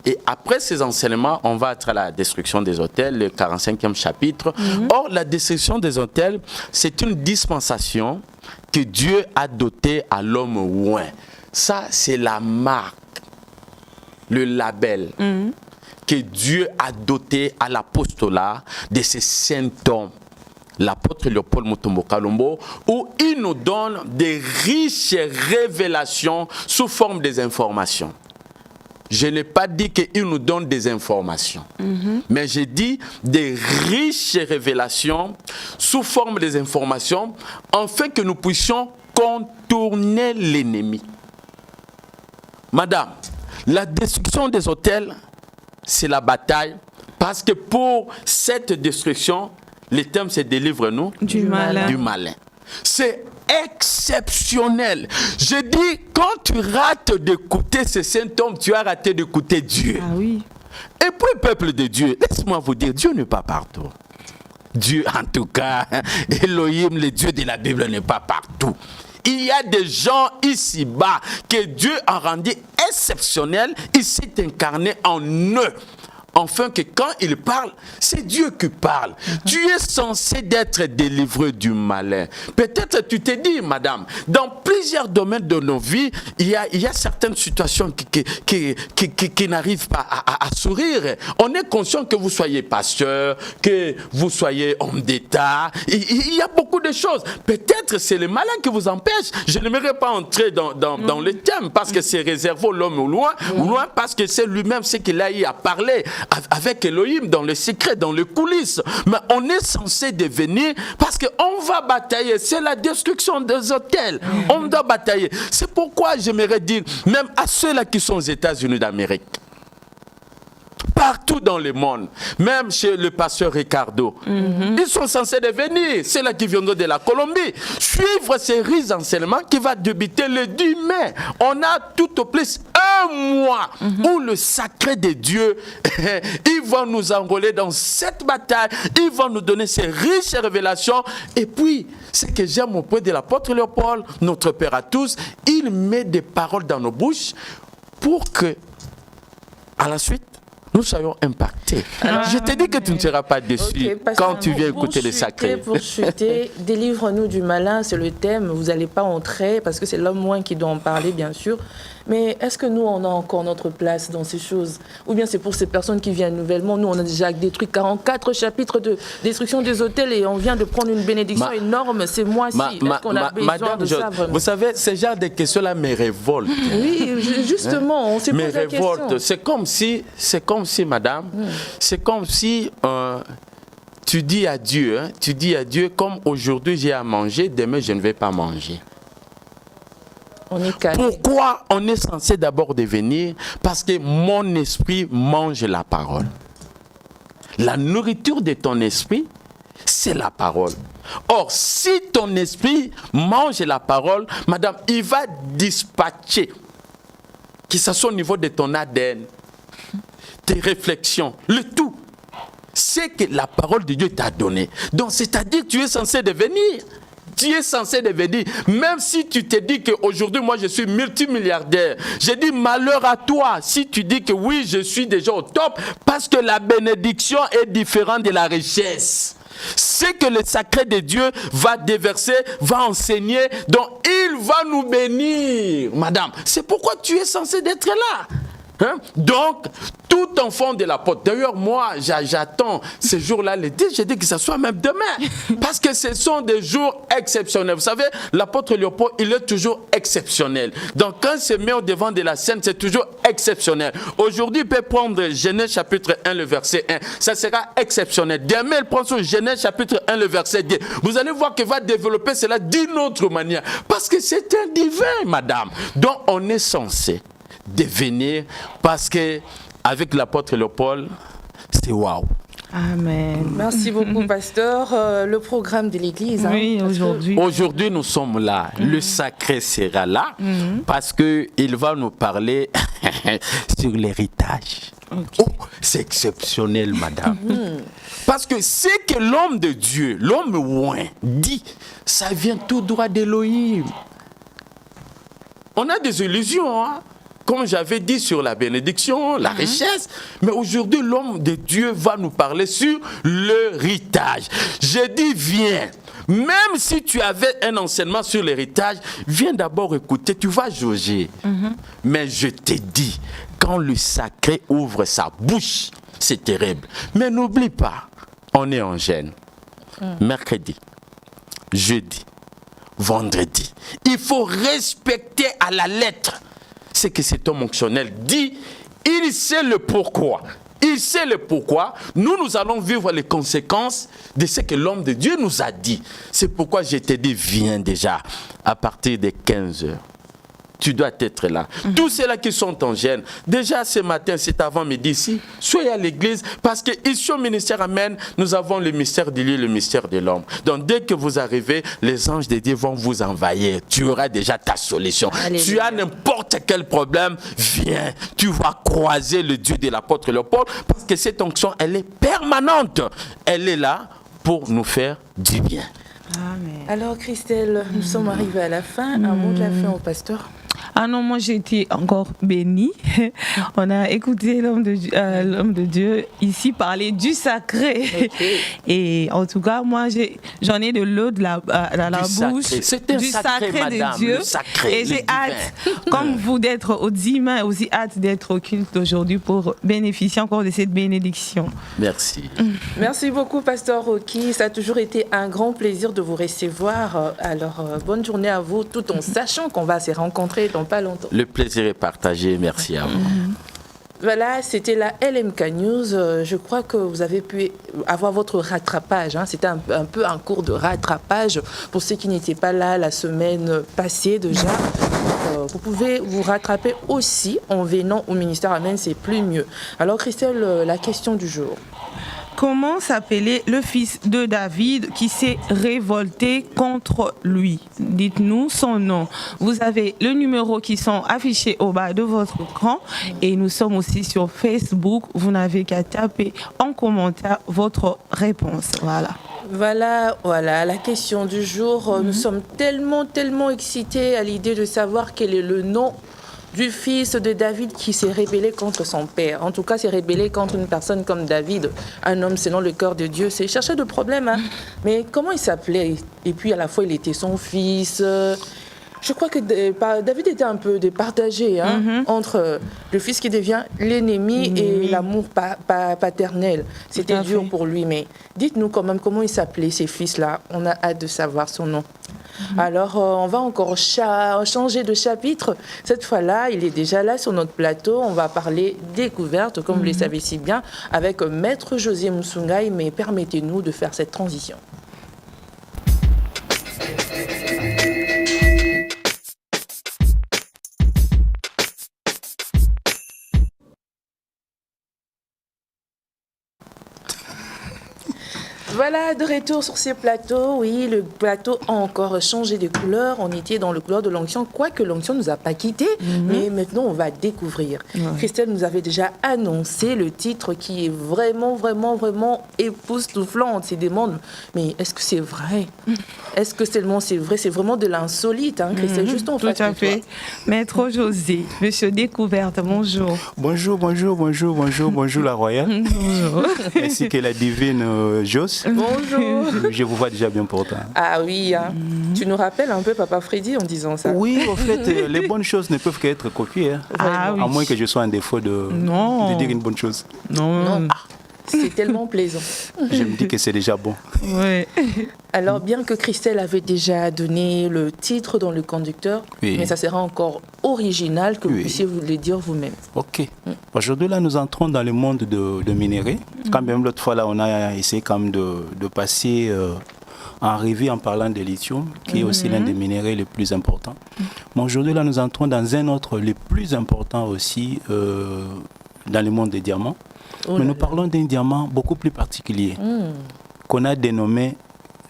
Et après ces enseignements, on va être à la destruction des hôtels, le 45e chapitre. Or, la destruction des hôtels, c'est une dispensation que Dieu a dotée à l'homme oint. Ça, c'est la marque, le label que Dieu a doté à l'apostolat de ces saints hommes. L'apôtre Léopold Mutombo Kalombo, où il nous donne des riches révélations sous forme des informations. Je n'ai pas dit qu'il nous donne des informations, mais j'ai dit des riches révélations sous forme des informations, afin que nous puissions contourner l'ennemi. Madame, la destruction des hôtels, c'est la bataille, parce que pour cette destruction, le terme c'est délivre-nous du malin. C'est exceptionnel. Je dis, quand tu rates d'écouter ces symptômes, tu as raté d'écouter Dieu. Ah oui. Et pour le peuple de Dieu, laisse-moi vous dire, Dieu n'est pas partout. Dieu, en tout cas, Elohim, le Dieu de la Bible, n'est pas partout. Il y a des gens ici-bas que Dieu a rendu exceptionnels. Il s'est incarné en eux. Enfin que quand il parle, c'est Dieu qui parle. Tu es censé d'être délivré du malin. Peut-être tu te dis, madame, dans plusieurs domaines de nos vies, il y a certaines situations qui n'arrivent pas à sourire. On est conscient que vous soyez pasteur, que vous soyez homme d'État. Il y a beaucoup de choses. Peut-être c'est le malin qui vous empêche. Je n'aimerais pas entrer dans le thème parce que c'est réservé à l'homme au loin, parce que c'est lui-même ce qu'il a eu à parler avec Elohim dans le secret, dans les coulisses. Mais on est censé devenir, parce qu'on va batailler, c'est la destruction des hôtels. On doit batailler. C'est pourquoi j'aimerais dire, même à ceux-là qui sont aux États-Unis d'Amérique, partout dans le monde, même chez le pasteur Ricardo, ils sont censés devenir, c'est là qui viendront de la Colombie, suivre ces riches enseignements qui va débuter le 10 mai. On a tout au plus un mois où le sacré de Dieu, ils vont nous enrôler dans cette bataille, ils vont nous donner ces riches révélations. Et puis, ce que j'aime auprès de l'apôtre Léopold, notre Père à tous, il met des paroles dans nos bouches pour que, à la suite, nous soyons impactés. Alors, je te dis que tu ne seras pas déçu quand tu viens écouter les sacrés. Pour chuter, délivre-nous du malin, c'est le thème. Vous n'allez pas entrer parce que c'est l'homme moins qui doit en parler, bien sûr. Mais est-ce que nous, on a encore notre place dans ces choses? Ou bien c'est pour ces personnes qui viennent nouvellement? Nous, on a déjà détruit 44 chapitres de destruction des hôtels et on vient de prendre une bénédiction énorme ces mois-ci. Est-ce qu'on a besoin de ça vraiment? Vous savez, ce genre de questions-là me révoltent. Oui, justement, on s'est posé la question. C'est comme si, madame, c'est comme si tu dis à Dieu, comme aujourd'hui j'ai à manger, demain je ne vais pas manger. Pourquoi on est censé d'abord devenir? Parce que mon esprit mange la parole. La nourriture de ton esprit, c'est la parole. Or, si ton esprit mange la parole, madame, il va dispatcher, que ce soit au niveau de ton ADN, tes réflexions, le tout. C'est que la parole de Dieu t'a donné. Donc, c'est-à-dire que tu es censé devenir. Tu es censé devenir, même si tu te dis qu'aujourd'hui, moi, je suis multimilliardaire. Je dis malheur à toi si tu dis que oui, je suis déjà au top, parce que la bénédiction est différente de la richesse. C'est que le sacré de Dieu va déverser, va enseigner, donc il va nous bénir, madame. C'est pourquoi tu es censé être là. Hein? Donc, tout enfant de l'apôtre, d'ailleurs moi j'attends ces jours-là, je dis que ce soit même demain, parce que ce sont des jours exceptionnels. Vous savez, l'apôtre Léopold, il est toujours exceptionnel. Donc quand il se met au devant de la scène, c'est toujours exceptionnel. Aujourd'hui, il peut prendre Genèse chapitre 1, le verset 1, ça sera exceptionnel. Demain, il prend sur Genèse chapitre 1, le verset 2. Vous allez voir qu'il va développer cela d'une autre manière, parce que c'est un divin, madame. Donc on est censé devenir, parce que avec l'apôtre Léopold, c'est waouh. Amen. Merci beaucoup, pasteur. Le programme de l'église. Oui, aujourd'hui. Aujourd'hui, nous sommes là. Le sacré sera là, parce qu'il va nous parler sur l'héritage. Okay. Oh, c'est exceptionnel, madame. Parce que c'est que l'homme de Dieu, l'homme oint, dit, ça vient tout droit d'Élohim. On a des illusions, hein? Comme j'avais dit sur la bénédiction, la richesse, mais aujourd'hui l'homme de Dieu va nous parler sur l'héritage. Je dis viens, même si tu avais un enseignement sur l'héritage, viens d'abord écouter, tu vas jauger. Mais je te dis, quand le sacré ouvre sa bouche, c'est terrible. Mais n'oublie pas, on est en jeûne. Mercredi, jeudi, vendredi. Il faut respecter à la lettre ce que cet homme onctionnel dit. Il sait le pourquoi. Il sait le pourquoi. Nous allons vivre les conséquences de ce que l'homme de Dieu nous a dit. C'est pourquoi je t'ai dit, viens déjà à partir de 15 heures. Tu dois être là. Tous ceux-là qui sont en gêne, déjà ce matin, c'est avant-midi ici, soyez à l'église, parce qu'ici au ministère Amen, nous avons le mystère de Dieu, le mystère de l'homme. Donc dès que vous arrivez, les anges de Dieu vont vous envahir. Tu auras déjà ta solution. Alléluia. Tu as n'importe quel problème, viens. Tu vas croiser le Dieu de l'apôtre Léopold, parce que cette onction, elle est permanente. Elle est là pour nous faire du bien. Amen. Alors Christelle, nous sommes arrivés à la fin. Un mot de la fin au pasteur. Ah non, moi j'ai été encore bénie. On a écouté l'homme de Dieu ici parler du sacré. Okay. Et en tout cas, moi j'en ai de l'eau dans la bouche du sacré, madame, de Dieu. Sacré, et j'ai hâte, comme vous, d'être au dimanche, aussi hâte d'être au culte d'aujourd'hui pour bénéficier encore de cette bénédiction. Merci. Merci beaucoup, pasteur Rocky. Ça a toujours été un grand plaisir de vous recevoir. Alors, bonne journée à vous, tout en sachant qu'on va se rencontrer dans pas longtemps. Le plaisir est partagé, merci à vous. Voilà, c'était la LMK News. Je crois que vous avez pu avoir votre rattrapage. C'était un peu un cours de rattrapage pour ceux qui n'étaient pas là la semaine passée déjà. Vous pouvez vous rattraper aussi en venant au ministère Amen, c'est plus mieux. Alors Christelle, la question du jour. Comment s'appelait le fils de David qui s'est révolté contre lui? Dites-nous son nom. Vous avez le numéro qui sont affichés au bas de votre écran et nous sommes aussi sur Facebook. Vous n'avez qu'à taper en commentaire votre réponse. Voilà, la question du jour. Nous sommes tellement excités à l'idée de savoir quel est le nom du fils de David qui s'est rébellé contre son père. En tout cas, s'est rébellé contre une personne comme David, un homme selon le cœur de Dieu. C'est chercher de problème. Mais comment il s'appelait? Et puis à la fois, il était son fils. Je crois que David était un peu départagé entre le fils qui devient l'ennemi et l'amour paternel. C'était dur pour lui. Mais dites-nous quand même comment il s'appelait, ces fils-là. On a hâte de savoir son nom. Alors, on va encore changer de chapitre. Cette fois-là, il est déjà là sur notre plateau. On va parler découverte, comme vous le savez si bien, avec Maître José Musungai. Mais permettez-nous de faire cette transition. Voilà, de retour sur ces plateaux. Oui, le plateau a encore changé de couleur. On était dans le couleur de l'onction, quoique l'onction ne nous a pas quittés. Mais maintenant, on va découvrir. Christelle nous avait déjà annoncé le titre qui est vraiment, vraiment, vraiment époustouflant. On se demande, mais est-ce que c'est vrai? Est-ce que seulement c'est vrai? C'est vraiment de l'insolite, hein, Christelle, juste en face de toi. Tout à fait. Maître José, Monsieur Découverte, bonjour. Bonjour la royale. Bonjour. Ainsi que la divine Jos. Bonjour. Je vous vois déjà bien pourtant. Ah oui, hein. Tu nous rappelles un peu Papa Freddy en disant ça. Oui, en fait, les bonnes choses ne peuvent qu'être copiées. Hein. Ah, oui. À moins que je sois un défaut de dire une bonne chose. Non. C'est tellement plaisant. Je me dis que c'est déjà bon. Ouais. Alors, bien que Christelle avait déjà donné le titre dans le conducteur, mais ça sera encore original que vous puissiez vous le dire vous-même. Ok. Aujourd'hui, là, nous entrons dans le monde de minerais. Quand même, l'autre fois, là, on a essayé quand même de passer en revue en parlant de lithium, qui est aussi l'un des minéraux les plus importants. Mais aujourd'hui, là, nous entrons dans un autre, le plus important aussi, dans le monde des diamants. Mais nous parlons d'un diamant beaucoup plus particulier, qu'on a dénommé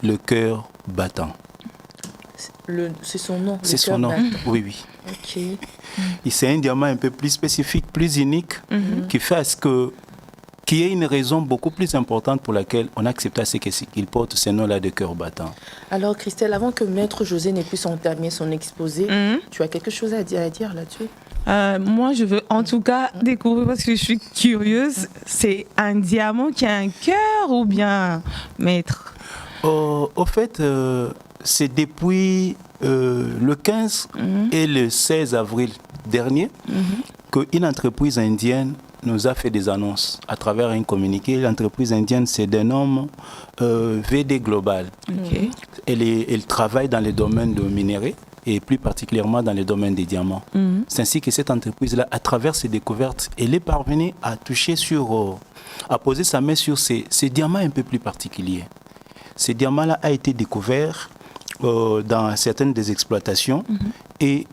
le cœur battant. C'est son nom. C'est son nom, oui. Ok. Et c'est un diamant un peu plus spécifique, plus unique, qui fait à ce que qu'il y ait une raison beaucoup plus importante pour laquelle on accepte à ce qu'il porte ce nom-là de cœur battant. Alors Christelle, avant que Maître José n'ait pu terminer son exposé, tu as quelque chose à dire là-dessus? Moi, je veux en tout cas découvrir parce que je suis curieuse. C'est un diamant qui a un cœur ou bien, Maître? Au fait, c'est depuis le 15 et le 16 avril dernier qu'une entreprise indienne nous a fait des annonces à travers un communiqué. L'entreprise indienne se dénomme VD Global. Okay. Elle travaille dans les domaines de minerais et plus particulièrement dans le domaine des diamants. C'est ainsi que cette entreprise-là, à travers ses découvertes, elle est parvenue à toucher à poser sa main sur ces diamants un peu plus particuliers. Ce diamant-là a été découvert dans certaines des exploitations et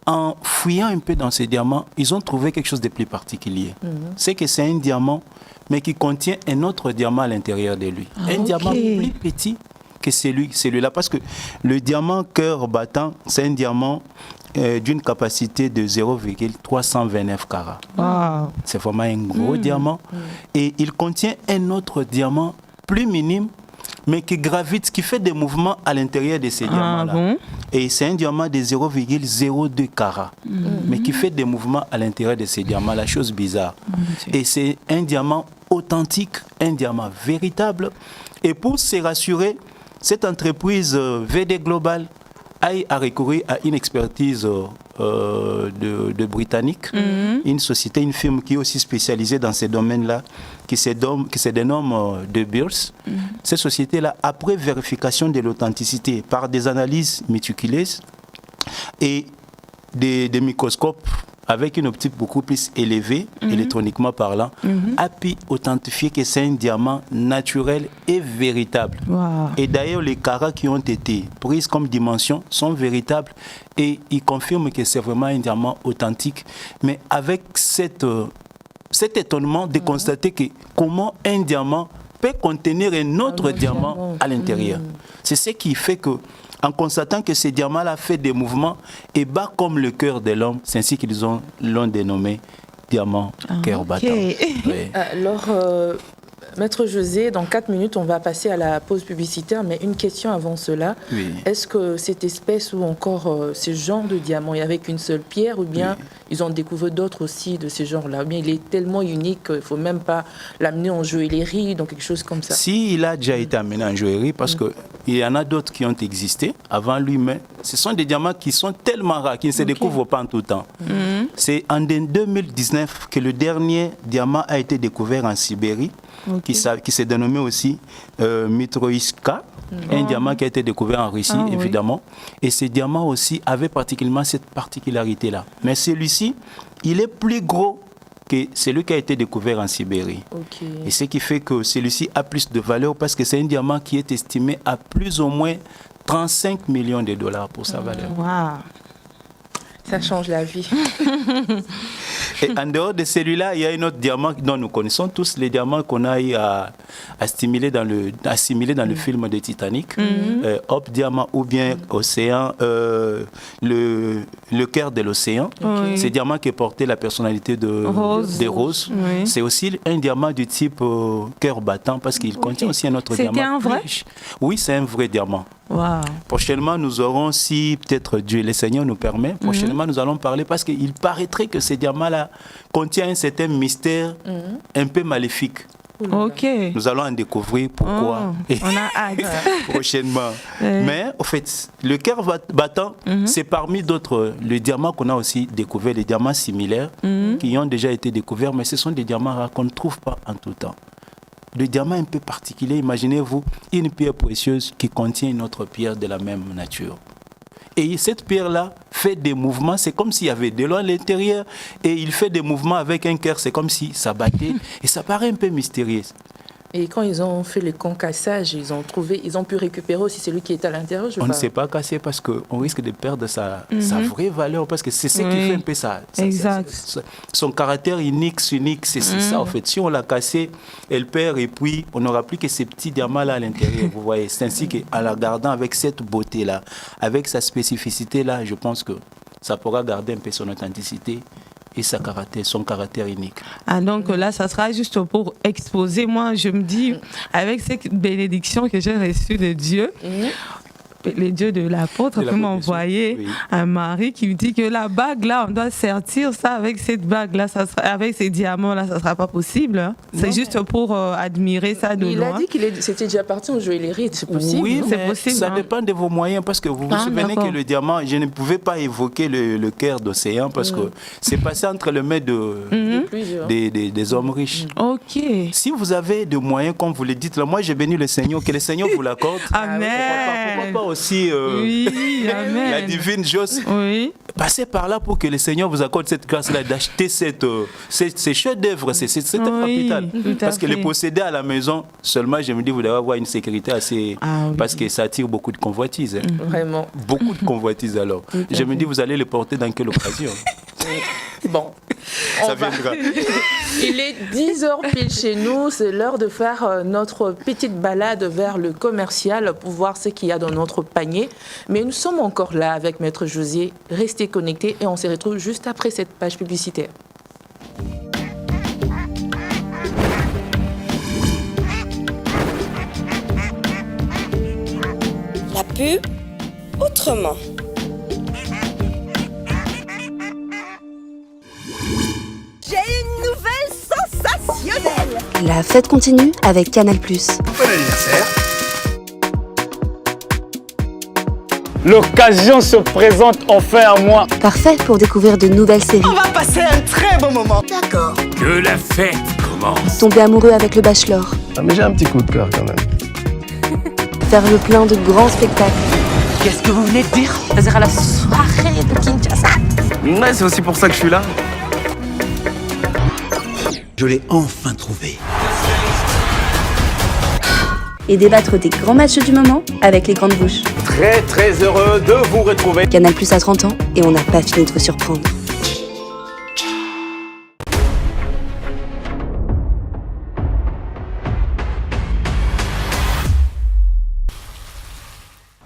en fouillant un peu dans ces diamants, ils ont trouvé quelque chose de plus particulier. C'est que c'est un diamant, mais qui contient un autre diamant à l'intérieur de lui. Un diamant plus petit que celui-là, parce que le diamant cœur battant, c'est un diamant d'une capacité de 0,329 carats. Wow. C'est vraiment un gros diamant. Et il contient un autre diamant plus minime, mais qui gravite, qui fait des mouvements à l'intérieur de ces diamants-là. Bon? Et c'est un diamant de 0,02 carats, mais qui fait des mouvements à l'intérieur de ces diamants-là, chose bizarre. Et c'est un diamant authentique, un diamant véritable. Et pour se rassurer, cette entreprise VD Global a recouru à une expertise de Britannique, une société, une firme qui est aussi spécialisée dans ces domaines-là, qui se dénomme De Beers. Cette société-là, après vérification de l'authenticité par des analyses méticuleuses et des microscopes avec une optique beaucoup plus élevée, électroniquement parlant, a pu authentifier que c'est un diamant naturel et véritable. Wow. Et d'ailleurs, les carats qui ont été pris comme dimension sont véritables et ils confirment que c'est vraiment un diamant authentique. Mais avec cet étonnement de constater que comment un diamant peut contenir un autre diamant à l'intérieur. C'est ce qui fait que, en constatant que ce diamant-là fait des mouvements et bat comme le cœur de l'homme, c'est ainsi qu'ils l'ont dénommé diamant cœur battant. Oui. Alors, Maître José, dans 4 minutes, on va passer à la pause publicitaire, mais une question avant cela. Oui. Est-ce que cette espèce ou encore ce genre de diamant est avec une seule pierre ou bien ils ont découvert d'autres aussi de ce genre-là? Ou bien il est tellement unique qu'il ne faut même pas l'amener en joaillerie, donc quelque chose comme ça? Si, il a déjà été amené en joaillerie parce qu'il y en a d'autres qui ont existé avant lui, mais ce sont des diamants qui sont tellement rares qu'ils ne se découvrent pas en tout temps. C'est en 2019 que le dernier diamant a été découvert en Sibérie. Qui s'est dénommé aussi Mitroïska, un diamant qui a été découvert en Russie, évidemment. Et ce diamant aussi avait particulièrement cette particularité-là. Mais celui-ci, il est plus gros que celui qui a été découvert en Sibérie. Et ce qui fait que celui-ci a plus de valeur parce que c'est un diamant qui est estimé à plus ou moins 35 millions de dollars pour sa valeur. Wow. Ça change la vie. Et en dehors de celui-là, il y a un autre diamant dont nous connaissons tous, les diamants qu'on a eu à assimiler dans le film de Titanic. Hop Diamant ou bien Océan, le cœur de l'océan. Oui. C'est diamant qui portait la personnalité de Rose. Oui. C'est aussi un diamant du type cœur battant parce qu'il contient aussi un autre diamant. C'était un vrai? Oui, c'est un vrai diamant. Wow. Prochainement, nous aurons, si peut-être Dieu le Seigneur nous permet, prochainement nous allons parler parce qu'il paraîtrait que ce diamant-là contient un certain mystère un peu maléfique. Ok. Nous allons en découvrir pourquoi. Oh, on a hâte. Prochainement. Mais au fait, le cœur battant, c'est parmi d'autres les diamants qu'on a aussi découverts, les diamants similaires qui ont déjà été découverts, mais ce sont des diamants rares qu'on ne trouve pas en tout temps. Le diamant un peu particulier, imaginez-vous une pierre précieuse qui contient une autre pierre de la même nature. Et cette pierre-là fait des mouvements, c'est comme s'il y avait de l'eau à l'intérieur, et il fait des mouvements avec un cœur, c'est comme si ça battait, et ça paraît un peu mystérieux. Et quand ils ont fait le concassage, ils ont pu récupérer aussi celui qui est à l'intérieur. On ne s'est pas cassé parce qu'on risque de perdre sa vraie valeur, parce que c'est ce qui fait un peu son caractère unique, c'est ça en fait. Si on l'a cassé, elle perd et puis on n'aura plus que ces petits diamants-là à l'intérieur, vous voyez. C'est ainsi qu'en la gardant avec cette beauté-là, avec sa spécificité-là, je pense que ça pourra garder un peu son authenticité et son caractère unique. Ah, donc là, ça sera juste pour exposer. Moi, je me dis, avec cette bénédiction que j'ai reçue de Dieu, le Dieu de l'apôtre peut m'envoyer un mari qui me dit que la bague là, on doit sortir ça avec cette bague là, avec ces diamants là, ça sera pas possible. Hein. C'est juste pour admirer ça de loin. Il a dit qu'il c'était déjà parti en joaillerie, c'est possible. Oui, c'est mais possible, ça dépend de vos moyens parce que vous vous souvenez que le diamant, je ne pouvais pas évoquer le cœur d'océan parce que c'est passé entre les mains des hommes riches. Ok. Si vous avez des moyens, comme vous le dites là, moi j'ai béni le Seigneur, que le Seigneur vous l'accorde. Amen. Pourquoi pas aussi amen. la divine Josse. Passez par là pour que le Seigneur vous accorde cette grâce-là d'acheter ces chefs-d'œuvre, c'est un capital. Parce que les posséder à la maison, seulement, je me dis, vous devez avoir une sécurité assez... Parce que ça attire beaucoup de convoitises. Vraiment. Beaucoup de convoitises alors. Je me dis, vous allez les porter dans quelle occasion? Bon, ça viendra. Il est 10h pile chez nous, c'est l'heure de faire notre petite balade vers le commercial pour voir ce qu'il y a dans notre panier. Mais nous sommes encore là avec Maître Josier. Restez connectés et on se retrouve juste après cette page publicitaire. La pub autrement. J'ai une nouvelle sensationnelle. La fête continue avec Canal+. Bon anniversaire. L'occasion se présente enfin à moi. Parfait pour découvrir de nouvelles séries. On va passer un très bon moment. D'accord. Que la fête commence. Tomber amoureux avec le Bachelor. Ah mais j'ai un petit coup de cœur quand même. Faire le plein de grands spectacles. Qu'est-ce que vous venez de dire? C'est à la soirée de Kinshasa. Ouais, c'est aussi pour ça que je suis là. Je l'ai enfin trouvé. Et débattre des grands matchs du moment avec les grandes bouches. Très très heureux de vous retrouver. Canal+ à 30 ans et on n'a pas fini de vous surprendre.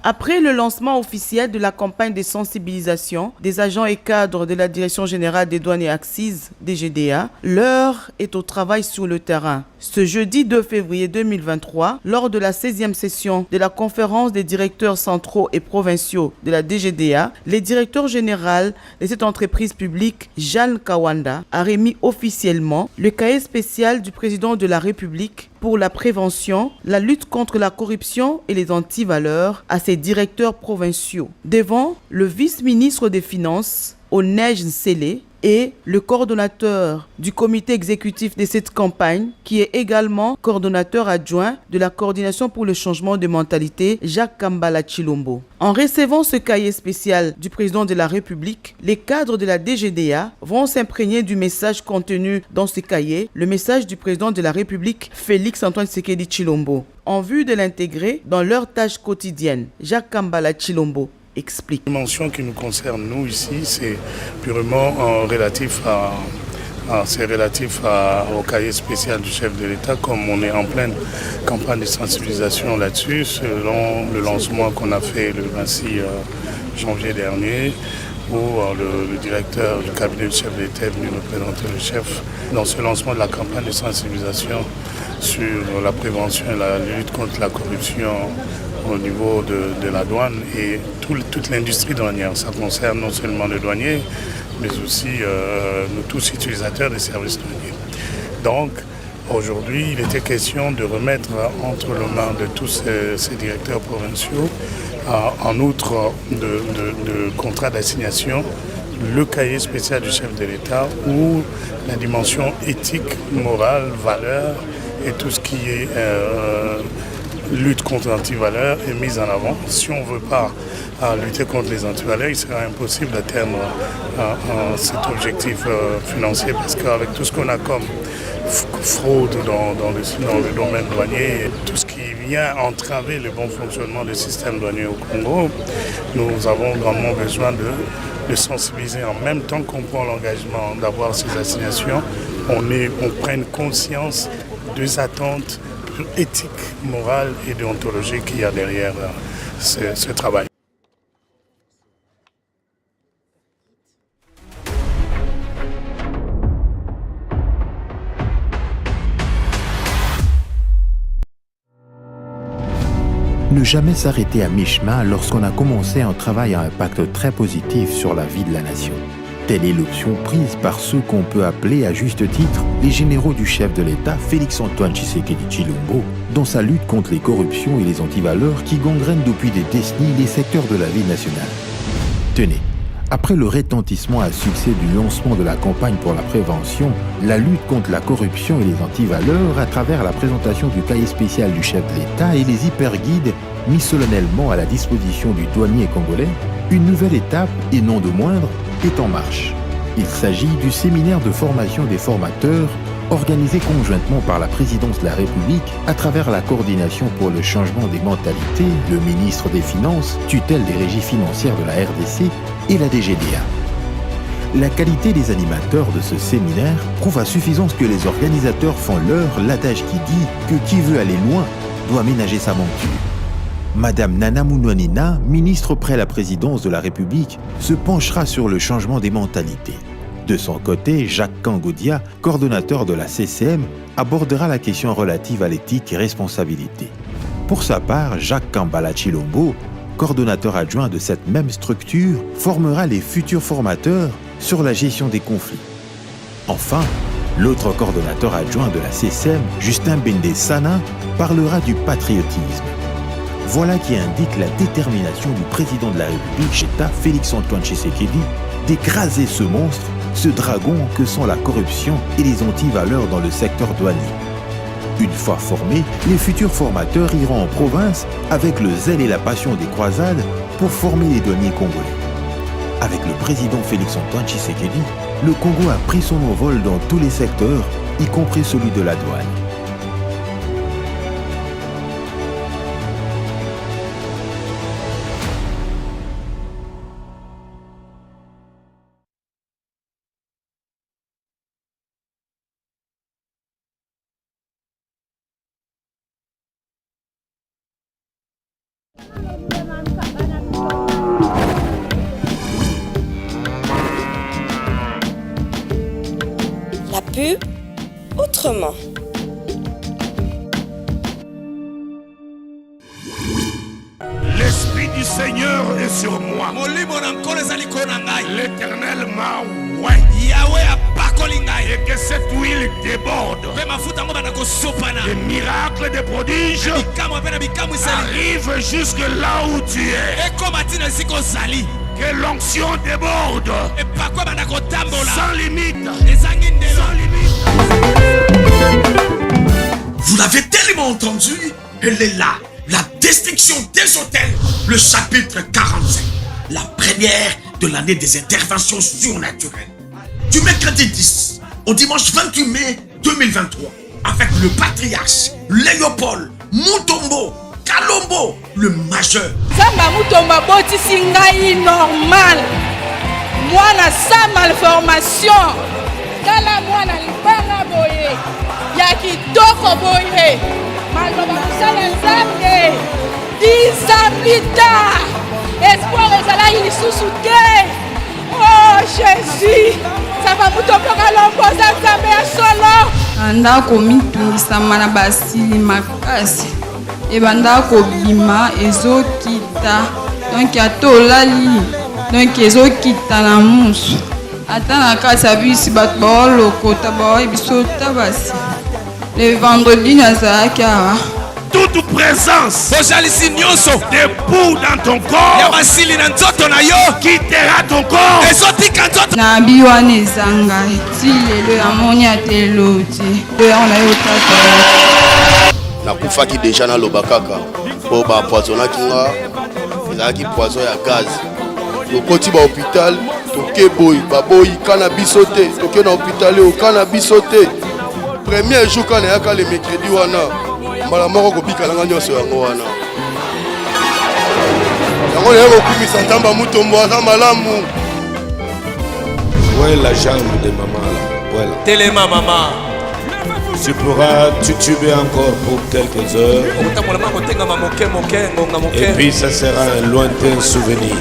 Après le lancement officiel de la campagne de sensibilisation des agents et cadres de la Direction générale des douanes et accises, DGDA, l'heure est au travail sur le terrain. Ce jeudi 2 février 2023, lors de la 16e session de la conférence des directeurs centraux et provinciaux de la DGDA, le directeur général de cette entreprise publique, Jeanne Kawanda, a remis officiellement le cahier spécial du président de la République pour la prévention, la lutte contre la corruption et les antivaleurs à ses directeurs provinciaux. Devant le vice-ministre des Finances, Onej Nsele, et le coordonnateur du comité exécutif de cette campagne, qui est également coordonnateur adjoint de la coordination pour le changement de mentalité, Jacques Kambala Chilombo. En recevant ce cahier spécial du président de la République, les cadres de la DGDA vont s'imprégner du message contenu dans ce cahier, le message du président de la République, Félix Antoine Tshisekedi Chilombo, en vue de l'intégrer dans leurs tâches quotidiennes. Jacques Kambala Chilombo. explique. La dimension qui nous concerne, nous, ici, c'est purement relatif au cahier spécial du chef de l'État, comme on est en pleine campagne de sensibilisation là-dessus, selon le lancement qu'on a fait le 26 janvier dernier, où le directeur du cabinet du chef de l'État est venu nous présenter le chef dans ce lancement de la campagne de sensibilisation sur la prévention et la lutte contre la corruption au niveau de la douane et toute l'industrie douanière. Ça concerne non seulement les douaniers, mais aussi nous tous utilisateurs des services douaniers. Donc, aujourd'hui, il était question de remettre entre les mains de tous ces directeurs provinciaux, en outre de contrat d'assignation, le cahier spécial du chef de l'État où la dimension éthique, morale, valeur et tout ce qui est lutte contre l'antivaleur est mise en avant. Si on ne veut pas lutter contre les antivaleurs, il sera impossible d'atteindre cet objectif financier parce qu'avec tout ce qu'on a comme fraude dans le domaine douanier, tout ce qui vient entraver le bon fonctionnement du système douanier au Congo, nous avons grandement besoin de sensibiliser en même temps qu'on prend l'engagement d'avoir ces assignations, on prenne conscience des attentes éthiques, morales et déontologiques qu'il y a derrière ce travail. Ne jamais s'arrêter à mi-chemin lorsqu'on a commencé un travail à impact très positif sur la vie de la nation. Telle est l'option prise par ceux qu'on peut appeler à juste titre les généraux du chef de l'État, Félix-Antoine Tshisekedi Tshilombo, dans sa lutte contre les corruptions et les antivaleurs qui gangrènent depuis des décennies les secteurs de la vie nationale. Tenez, après le retentissement à succès du lancement de la campagne pour la prévention, la lutte contre la corruption et les antivaleurs à travers la présentation du cahier spécial du chef de l'État et les hyperguides mis solennellement à la disposition du douanier congolais, une nouvelle étape, et non de moindre, est en marche. Il s'agit du séminaire de formation des formateurs organisé conjointement par la présidence de la République à travers la coordination pour le changement des mentalités, le ministre des Finances, tutelle des régies financières de la RDC et la DGDA. La qualité des animateurs de ce séminaire prouve à suffisance que les organisateurs font leur l'adage qui dit que qui veut aller loin doit ménager sa monture. Madame Nana Mounouanina, ministre près la présidence de la République, se penchera sur le changement des mentalités. De son côté, Jacques Kangoudia, coordonnateur de la CCM, abordera la question relative à l'éthique et responsabilité. Pour sa part, Jacques Kambala Tshilombo, coordonnateur adjoint de cette même structure, formera les futurs formateurs sur la gestion des conflits. Enfin, l'autre coordonnateur adjoint de la CCM, Justin Bende Sana, parlera du patriotisme. Voilà qui indique la détermination du président de la République, Cheta Félix-Antoine Tshisekedi, d'écraser ce monstre, ce dragon que sont la corruption et les antivaleurs dans le secteur douanier. Une fois formés, les futurs formateurs iront en province avec le zèle et la passion des croisades pour former les douaniers congolais. Avec le président Félix-Antoine Tshisekedi, le Congo a pris son envol dans tous les secteurs, y compris celui de la douane. La pub autrement. L'Esprit du Seigneur est sur moi. L'Éternel m'a oint. Et que cette huile déborde. Des miracles, des prodiges arrivent jusque là où tu es. Que l'onction déborde. Sans limite. Sans limite. Vous l'avez tellement entendu, elle est là. La destruction des hôtels, le chapitre 45. La première de l'année des interventions surnaturelles. Du mercredi 10 au dimanche 28 mai 2023. Avec le patriarche Léopold Mutombo Kalombo, le majeur. Zamba Mutomba botisi ngai normal. Moi na sa malformation. Kala mwana libanga boye. Ya kitoko boye. Maloba musala nzambe. 10 ans plus tard. Espoir ezalaki lisusu te. Oh Jésus. Zamba Mutomba kalomboza nzambe ya solo. Andako mitungisama na basili makasi. Ebanda kobima ezokita. Donc atolali. Donc ezokita na musu. Ata na kasa bisi bato baolokota baoyebisota basi. Le vendredi nazalaki awa. Toute présence debout dans ton corps quittera ton corps. Na biwana ezanga ti lelo amoni atelo ti ona yo tata nakufaki déjà na lobakaka po ba poisonnaki nga ezalaki poison ya gaz tokoti ba hôpital toke boyi baboyi kana biso te toke na hôpital o kana biso te premier jour kana yaka le mercredi wana mbala moko kobikalanga nyonso yango wana yango naye kokumisa Nzamba Mutombo aza malamu. Ouais, la jambe de maman là. Voilà. Téléma maman. Tu pourras tutuber encore pour quelques heures. Et puis ça sera un lointain souvenir.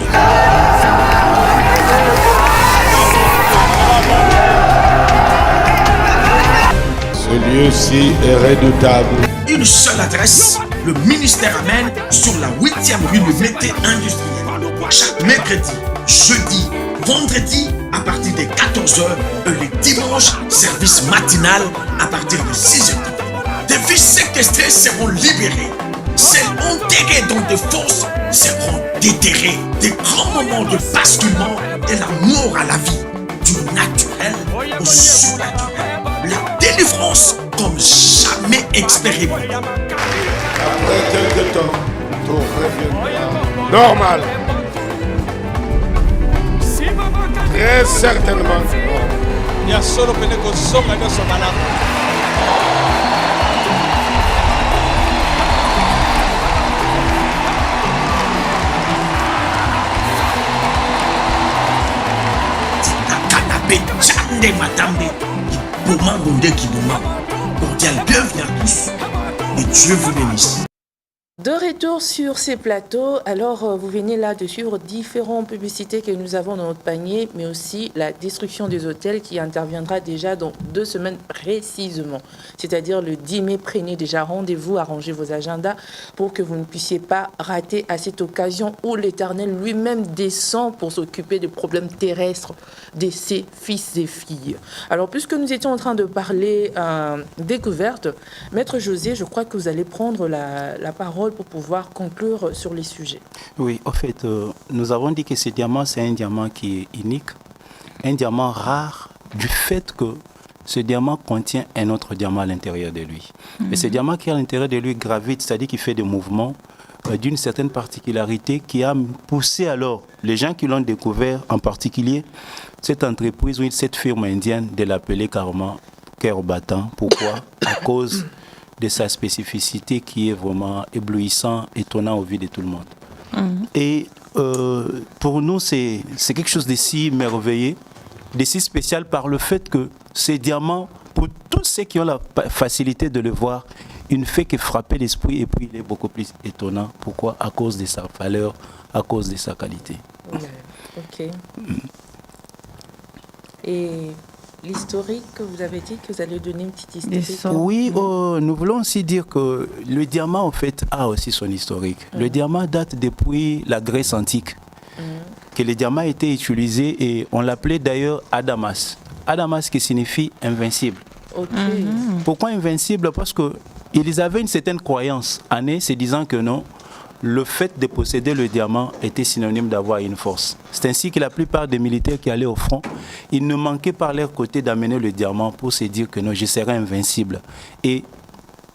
Ce lieu-ci est redoutable. Une seule adresse, le ministère Amen sur la 8e rue de Mété Industriel. Chaque mercredi, jeudi, vendredi à partir de 14h et les dimanches, service matinal à partir de 6h. Des vies séquestrées seront libérées. Celles enterrées dans des fosses seront déterrées. Des grands moments de basculement de la mort à la vie, du naturel au surnaturel. La délivrance comme jamais expérimentée. Après quelques temps, tout reviendra normal. Très certainement. Il y a solo peneko soka nyoso malamu. Canapé, Tchande Matambe, Bomangonde Kiboma. Cordial bienvenue à tous. Et Dieu vous bénisse. De retour sur ces plateaux, alors vous venez là de suivre différentes publicités que nous avons dans notre panier, mais aussi la destruction des hôtels qui interviendra déjà dans 2 semaines précisément. C'est-à-dire le 10 mai, prenez déjà rendez-vous, arrangez vos agendas pour que vous ne puissiez pas rater à cette occasion où l'Éternel lui-même descend pour s'occuper des problèmes terrestres de ses fils et filles. Alors puisque nous étions en train de parler découverte, Maître José, je crois que vous allez prendre la parole pour pouvoir conclure sur les sujets. Oui, en fait, nous avons dit que ce diamant, c'est un diamant qui est unique, un diamant rare du fait que ce diamant contient un autre diamant à l'intérieur de lui. Et ce diamant qui est à l'intérieur de lui gravite, c'est-à-dire qu'il fait des mouvements d'une certaine particularité qui a poussé alors les gens qui l'ont découvert, en particulier cette entreprise ou cette firme indienne de l'appeler carrément cœur battant. Pourquoi? À cause de sa spécificité qui est vraiment éblouissant, étonnant au vu de tout le monde. Et pour nous, c'est quelque chose de si merveilleux, de si spécial par le fait que ces diamants, pour tous ceux qui ont la facilité de le voir, il ne fait que frapper l'esprit et puis il est beaucoup plus étonnant. Pourquoi? À cause de sa valeur, à cause de sa qualité. Ok. Et l'historique, vous avez dit que vous allez donner une petite historique. Oui, nous voulons aussi dire que le diamant, en fait, a aussi son historique. Le diamant date depuis la Grèce antique, que le diamant a été utilisé et on l'appelait d'ailleurs Adamas. Adamas qui signifie invincible. Pourquoi invincible? Parce qu'ils avaient une certaine croyance en eux, se disant que non, le fait de posséder le diamant était synonyme d'avoir une force. C'est ainsi que la plupart des militaires qui allaient au front, ils ne manquaient par leur côté d'amener le diamant pour se dire que non, je serai invincible. Et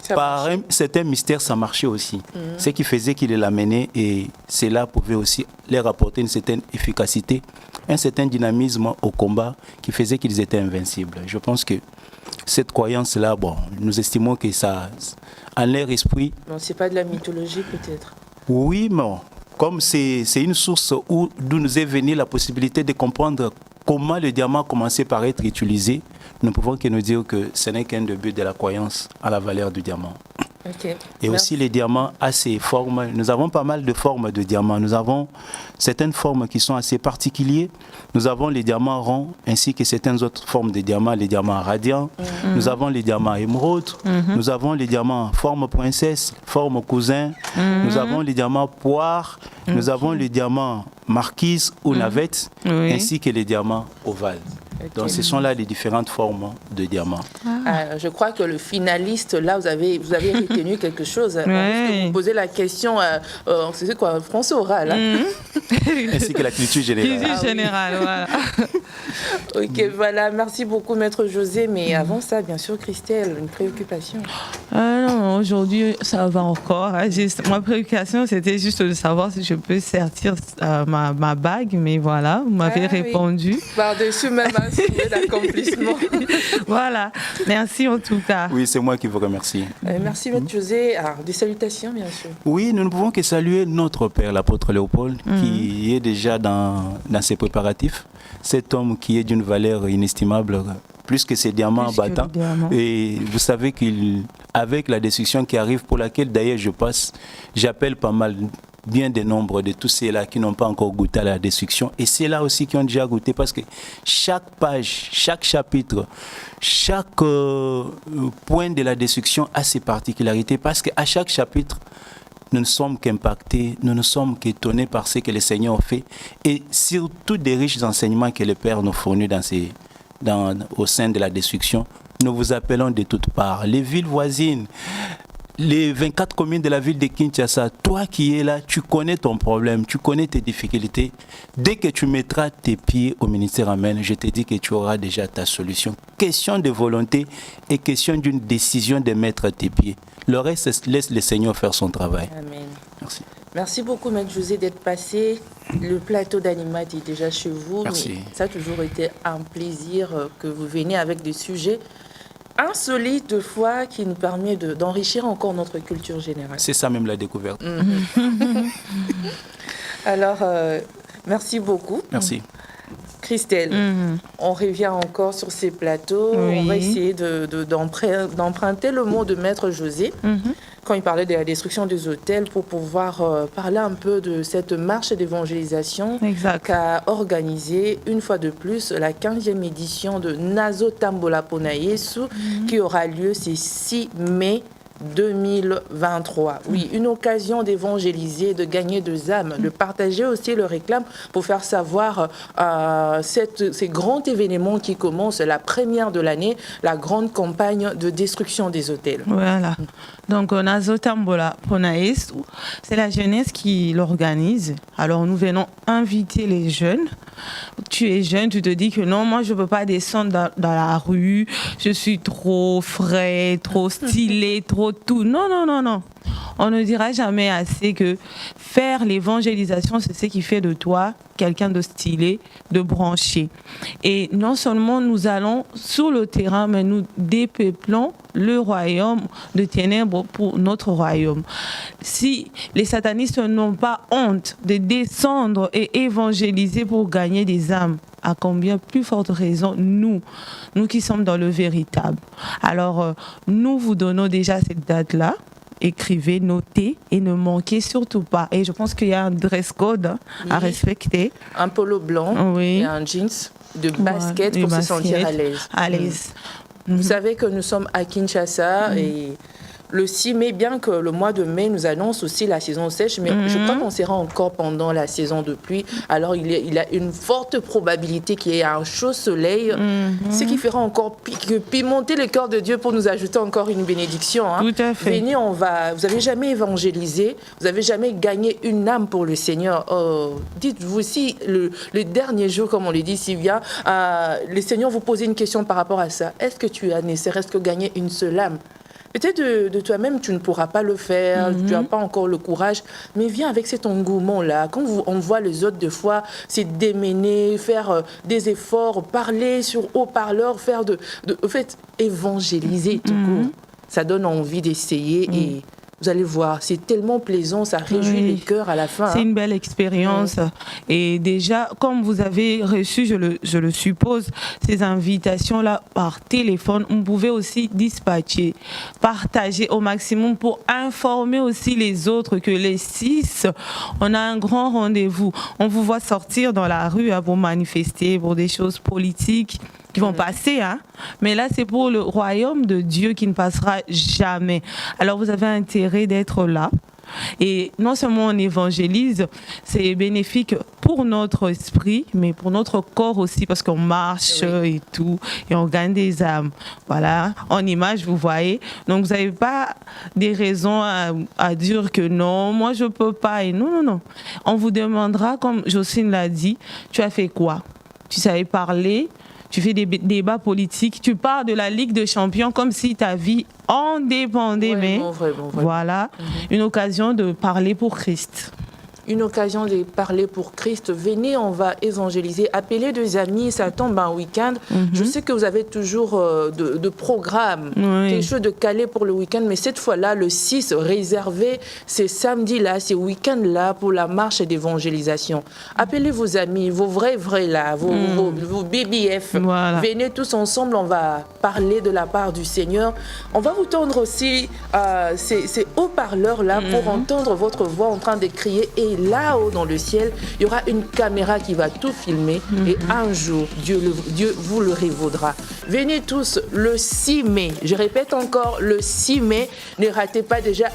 par un certain mystère, ça marchait aussi. Ce qui faisait qu'ils l'amenaient et cela pouvait aussi leur apporter une certaine efficacité, un certain dynamisme au combat qui faisait qu'ils étaient invincibles. Je pense que cette croyance-là, bon, nous estimons que ça, en leur esprit... Non, c'est pas de la mythologie peut-être. Oui, mais comme c'est une source d'où nous est venue la possibilité de comprendre comment le diamant a commencé par être utilisé, nous pouvons que nous dire que ce n'est qu'un début de la croyance à la valeur du diamant. Okay. Et aussi les diamants à ses formes. Nous avons pas mal de formes de diamants. Nous avons certaines formes qui sont assez particulières. Nous avons les diamants ronds ainsi que certaines autres formes de diamants, les diamants radiants. Nous avons les diamants émeraudes. Nous avons les diamants forme princesse, forme cousin. Nous avons les diamants poire. Nous avons les diamants marquise ou navette, ainsi que les diamants ovales. Okay. Donc ce sont là les différentes formes de diamants. Je crois que le finaliste, là, vous avez retenu quelque chose. Vous posez la question, c'est quoi, français oral ainsi que la culture générale. Culture générale, voilà. Ok, voilà, merci beaucoup, Maître José. Mais avant ça, bien sûr, Christelle, une préoccupation? Non, aujourd'hui, ça va encore. Ma préoccupation, c'était juste de savoir si je peux sortir ma bague. Mais voilà, vous m'avez répondu. Oui. Par-dessus même un souhait d'accomplissement. Voilà, merci en tout cas. Oui, c'est moi qui vous remercie. Merci, Maître José. Alors, des salutations, bien sûr. Oui, nous ne pouvons que saluer notre père, l'apôtre Léopold, qui est déjà dans ses préparatifs. Cet homme qui est d'une valeur inestimable, plus que ces diamants battants. Et vous savez qu'avec la destruction qui arrive, pour laquelle d'ailleurs j'appelle pas mal, bien des nombres de tous ceux-là qui n'ont pas encore goûté à la destruction. Et c'est là aussi qui ont déjà goûté, parce que chaque page, chaque chapitre, chaque point de la destruction a ses particularités, parce qu'à chaque chapitre, nous ne sommes qu'impactés, nous ne sommes qu'étonnés par ce que le Seigneur fait, et surtout des riches enseignements que le Père nous fournit au sein de la destruction. Nous vous appelons de toutes parts, les villes voisines, les 24 communes de la ville de Kinshasa. Toi qui es là, tu connais ton problème, tu connais tes difficultés. Dès que tu mettras tes pieds au ministère Amen, je te dis que tu auras déjà ta solution. Question de volonté et question d'une décision de mettre tes pieds. Le reste, laisse le Seigneur faire son travail. Amen. Merci. Merci beaucoup, Maître José, d'être passé. Le plateau d'Animat est déjà chez vous. Merci. Mais ça a toujours été un plaisir que vous veniez avec des sujets insolites de foi qui nous permet d'enrichir encore notre culture générale. C'est ça même la découverte. Alors, merci beaucoup. Merci. Christelle, on revient encore sur ces plateaux. Oui. On va essayer d'emprunter le mot de Maître José quand il parlait de la destruction des hôtels pour pouvoir parler un peu de cette marche d'évangélisation qu'a organisée une fois de plus la 15e édition de Nazo Tambola Pona Yesu qui aura lieu ce 6 mai 2023. Oui, une occasion d'évangéliser, de gagner des âmes, de partager aussi le réclame pour faire savoir ces grands événements qui commencent, la première de l'année, la grande campagne de destruction des hôtels. Voilà. Donc, Nazo Tambola Pona Yesu, c'est la jeunesse qui l'organise. Alors, nous venons inviter les jeunes. Tu es jeune, tu te dis que non, moi, je ne peux pas descendre dans la rue, je suis trop frais, trop stylé, trop tout. Non, non, non, non. On ne dira jamais assez que faire l'évangélisation, c'est ce qui fait de toi quelqu'un de stylé, de branché. Et non seulement nous allons sur le terrain, mais nous dépeuplons le royaume de ténèbres pour notre royaume. Si les satanistes n'ont pas honte de descendre et évangéliser pour gagner des âmes, à combien plus forte raison nous qui sommes dans le véritable. Alors, nous vous donnons déjà cette date-là. Écrivez, notez et ne manquez surtout pas. Et je pense qu'il y a un dress code à respecter. Un polo blanc et un jeans de basket pour se sentir à l'aise. Vous savez que nous sommes à Kinshasa et le 6 mai, bien que le mois de mai nous annonce aussi la saison sèche, mais je crois qu'on sera encore pendant la saison de pluie. Alors il y a une forte probabilité qu'il y ait un chaud soleil, ce qui fera encore pimenter le cœur de Dieu pour nous ajouter encore une bénédiction. Tout à fait. Venez, vous n'avez jamais évangélisé, vous n'avez jamais gagné une âme pour le Seigneur. Dites-vous si le dernier jour, comme on le dit si bien, le Seigneur vous posait une question par rapport à ça. Est-ce que tu as ne serait-ce que gagné une seule âme? Peut-être de toi-même, tu ne pourras pas le faire, tu n'as pas encore le courage, mais viens avec cet engouement-là. Quand on voit les autres, des fois, c'est démener, faire des efforts, parler sur haut-parleur, en fait, évangéliser tout court. Ça donne envie d'essayer et Vous allez voir, c'est tellement plaisant, ça réjouit les cœurs à la fin. C'est une belle expérience. Et déjà, comme vous avez reçu, je le suppose, ces invitations-là par téléphone, vous pouvez aussi dispatcher, partager au maximum pour informer aussi les autres que les 6, on a un grand rendez-vous. On vous voit sortir dans la rue pour manifester pour des choses politiques qui vont passer, hein. Mais là, c'est pour le royaume de Dieu qui ne passera jamais. Alors, vous avez intérêt d'être là. Et non seulement on évangélise, c'est bénéfique pour notre esprit, mais pour notre corps aussi, parce qu'on marche et tout, et on gagne des âmes. Voilà, en image, vous voyez. Donc, vous n'avez pas des raisons à dire que non, moi, je ne peux pas. Et non. On vous demandera, comme Jocelyne l'a dit, tu as fait quoi? Tu savais parler? Tu fais des débats politiques, tu parles de la Ligue des Champions comme si ta vie en dépendait, mais voilà, une occasion de parler pour Christ. Une occasion de parler pour Christ. Venez, on va évangéliser. Appelez des amis, ça tombe un week-end. Je sais que vous avez toujours de programmes, quelque chose de calé pour le week-end, mais cette fois-là, le 6, réservé ces samedis-là, ces week-ends-là pour la marche d'évangélisation. Appelez vos amis, vos vrais là, vos BBF. Voilà. Venez tous ensemble, on va parler de la part du Seigneur. On va vous tendre aussi ces haut-parleurs-là pour entendre votre voix en train de crier. Et là-haut dans le ciel, il y aura une caméra qui va tout filmer et un jour, Dieu vous le révaudra. Venez tous le 6 mai. Je répète encore, le 6 mai. Ne ratez pas déjà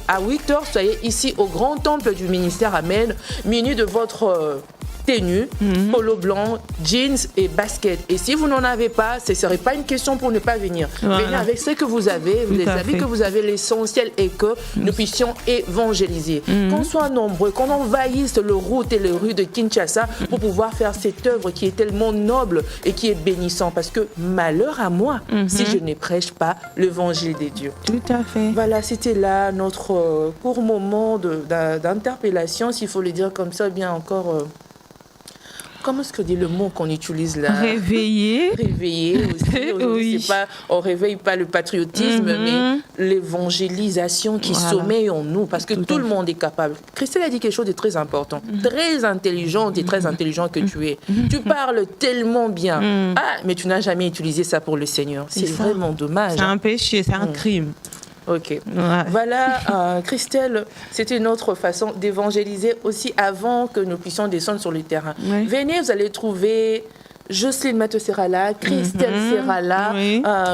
à 8h, soyez ici au grand temple du ministère Amen, muni de votre tenue, polo blanc, jeans et basket. Et si vous n'en avez pas, ce ne serait pas une question pour ne pas venir. Voilà. Venez avec ce que vous avez, les amis que vous avez, l'essentiel est que nous puissions évangéliser. Qu'on soit nombreux, qu'on envahisse les routes et les rues de Kinshasa pour pouvoir faire cette œuvre qui est tellement noble et qui est bénissante. Parce que malheur à moi si je ne prêche pas l'évangile des dieux. Tout à fait. Voilà, c'était là notre court moment d'interpellation, s'il faut le dire comme ça, bien encore... Comment est-ce que dit le mot qu'on utilise là? Réveiller. Réveiller aussi. C'est pas, on ne réveille pas le patriotisme, mais l'évangélisation qui sommeille en nous, parce que tout le monde est capable. Christelle a dit quelque chose de très important, très intelligente et très intelligent que tu es. Tu parles tellement bien, mais tu n'as jamais utilisé ça pour le Seigneur. C'est vraiment dommage. C'est un péché, c'est un crime. Ok. Voilà, Christelle, c'était une autre façon d'évangéliser aussi avant que nous puissions descendre sur le terrain. Venez, vous allez trouver Jocelyne Mathieu sera là, Christelle sera là.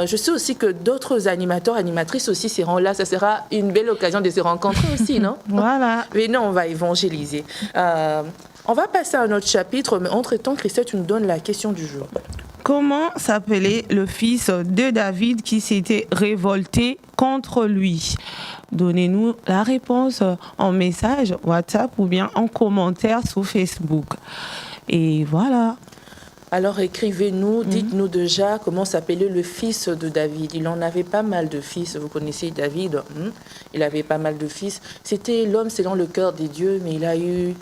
Je sais aussi que d'autres animateurs, animatrices aussi seront là. Ça sera une belle occasion de se rencontrer aussi, non? Voilà. Venez, on va évangéliser. On va passer à un autre chapitre, mais entre-temps, Christelle, tu nous donnes la question du jour. Comment s'appelait le fils de David qui s'était révolté contre lui? Donnez-nous la réponse en message WhatsApp ou bien en commentaire sur Facebook. Et voilà. Alors écrivez-nous, dites-nous déjà comment s'appelait le fils de David. Il en avait pas mal de fils, vous connaissez David, il avait pas mal de fils. C'était l'homme selon le cœur des dieux, mais il a eu...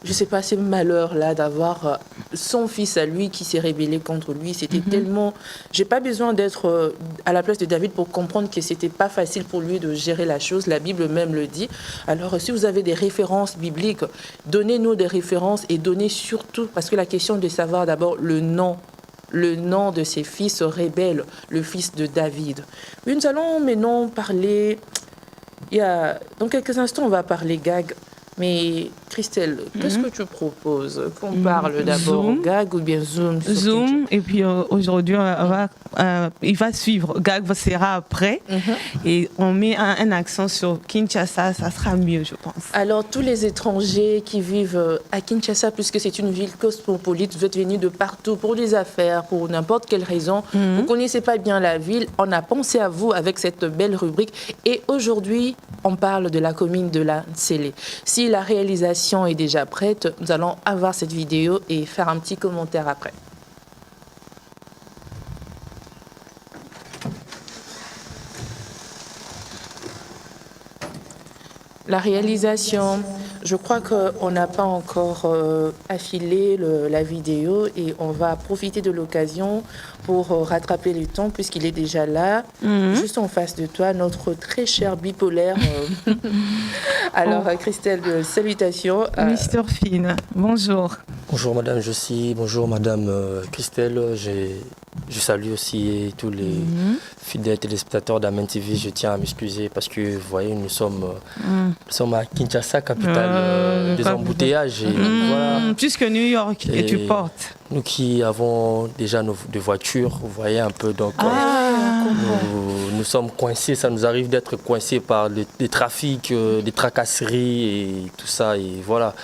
Je ne sais pas, ce malheur-là d'avoir son fils à lui qui s'est rébellé contre lui. C'était tellement... J'ai pas besoin d'être à la place de David pour comprendre que c'était pas facile pour lui de gérer la chose. La Bible même le dit. Alors, si vous avez des références bibliques, donnez-nous des références et donnez surtout... Parce que la question de savoir d'abord le nom de ses fils rebelles, le fils de David. Oui, nous allons maintenant parler... Dans quelques instants, on va parler gag. Mais Christelle, qu'est-ce que tu proposes? Qu'on parle d'abord gag ou bien Zoom? Zoom, et puis aujourd'hui, il va suivre. Gag sera après. Et on met un accent sur Kinshasa, ça sera mieux, je pense. Alors, tous les étrangers qui vivent à Kinshasa, puisque c'est une ville cosmopolite, vous êtes venus de partout pour des affaires, pour n'importe quelle raison. Vous ne connaissez pas bien la ville. On a pensé à vous avec cette belle rubrique. Et aujourd'hui, on parle de la commune de la Nsele. Si la réalisation est déjà prête, nous allons avoir cette vidéo et faire un petit commentaire après. La réalisation Je crois qu'on n'a pas encore affilé la vidéo et on va profiter de l'occasion pour rattraper le temps puisqu'il est déjà là, juste en face de toi, notre très cher bipolaire. Alors, Christelle, salutations. Mister Finn, bonjour. Bonjour Madame Jossi, bonjour Madame Christelle. Je salue aussi tous les fidèles téléspectateurs d'Amen TV. Je tiens à m'excuser parce que vous voyez, nous sommes à Kinshasa, capitale des embouteillages. Et voilà. Plus que New York, et tu portes. Nous qui avons déjà des voitures, vous voyez un peu, donc nous sommes coincés. Ça nous arrive d'être coincés par des trafics, des tracasseries et tout ça. Et voilà.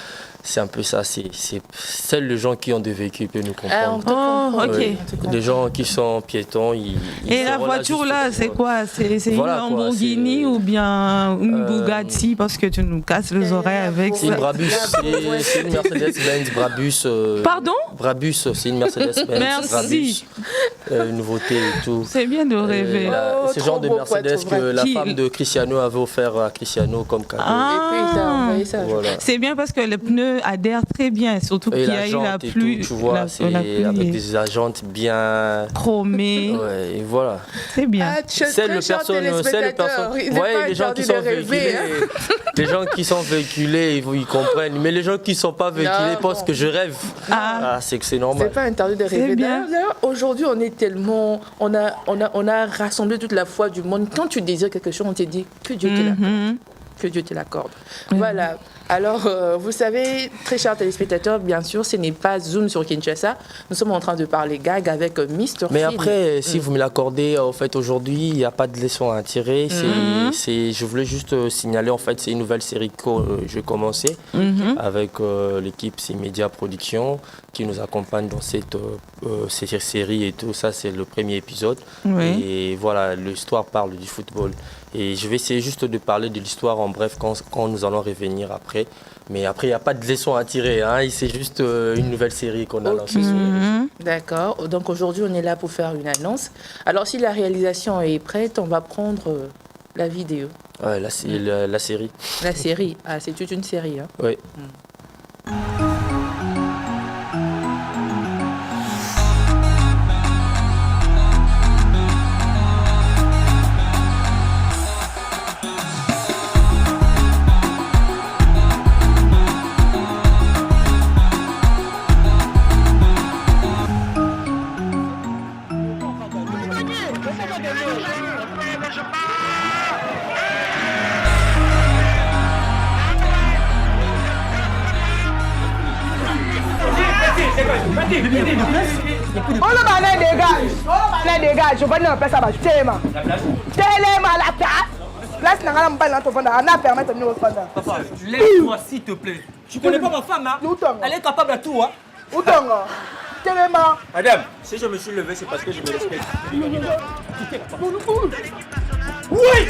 C'est un peu ça, c'est seuls les gens qui ont des véhicules peuvent nous comprendre. Les gens qui sont piétons, et la voiture là, c'est quoi? C'est une Lamborghini ou bien une Bugatti parce que tu nous casses les oreilles avec ça? C'est une Brabus, c'est une Mercedes-Benz Brabus. Pardon? Brabus, c'est une Mercedes-Benz. Merci. Brabus, nouveauté et tout. C'est bien de rêver. C'est le genre de Mercedes que la femme de Cristiano avait offert à Cristiano comme cadeau. C'est bien parce que les pneus adhèrent très bien, surtout qu'il y a eu la pluie. Tu vois, c'est avec des jantes bien chromées. Ouais, et voilà. C'est bien. C'est les personnes. Les gens qui sont véhiculés. Les gens qui sont véhiculés, ils comprennent. Mais les gens qui ne sont pas véhiculés pensent que je rêve. C'est que c'est normal. C'est pas interdit de rêver. D'ailleurs, aujourd'hui, on est tellement. On a rassemblé toute la foi du monde. Quand tu désires quelque chose, on te dit que Dieu te l'accorde. Que Dieu te l'accorde. Voilà. Alors, vous savez, très chers téléspectateurs, bien sûr, ce n'est pas Zoom sur Kinshasa. Nous sommes en train de parler gag avec Mr. Mais Finn. après, si vous me l'accordez, en fait, aujourd'hui, il n'y a pas de leçon à tirer. Je voulais juste signaler, en fait, c'est une nouvelle série que j'ai commencé avec l'équipe C-Media Production qui nous accompagne dans cette série et tout. Ça, c'est le premier épisode. Et voilà, l'histoire parle du football. Et je vais essayer juste de parler de l'histoire en bref quand nous allons revenir après. Mais après, il n'y a pas de leçon à tirer. C'est juste une nouvelle série qu'on a lancée. D'accord. Donc aujourd'hui, on est là pour faire une annonce. Alors si la réalisation est prête, on va prendre la vidéo. Ouais, la série. La série. C'est toute une série. Oui. Je vais nous faire ça. Téléma la place. Place n'a pas de temps. On a permis de nous reprendre. Papa, laisse-moi s'il te plaît. Tu connais pas ma femme, hein? Elle est capable de tout, hein? Où t'en vas? Téléma. Madame, si je me suis levé, c'est parce que je me respecte. Oui!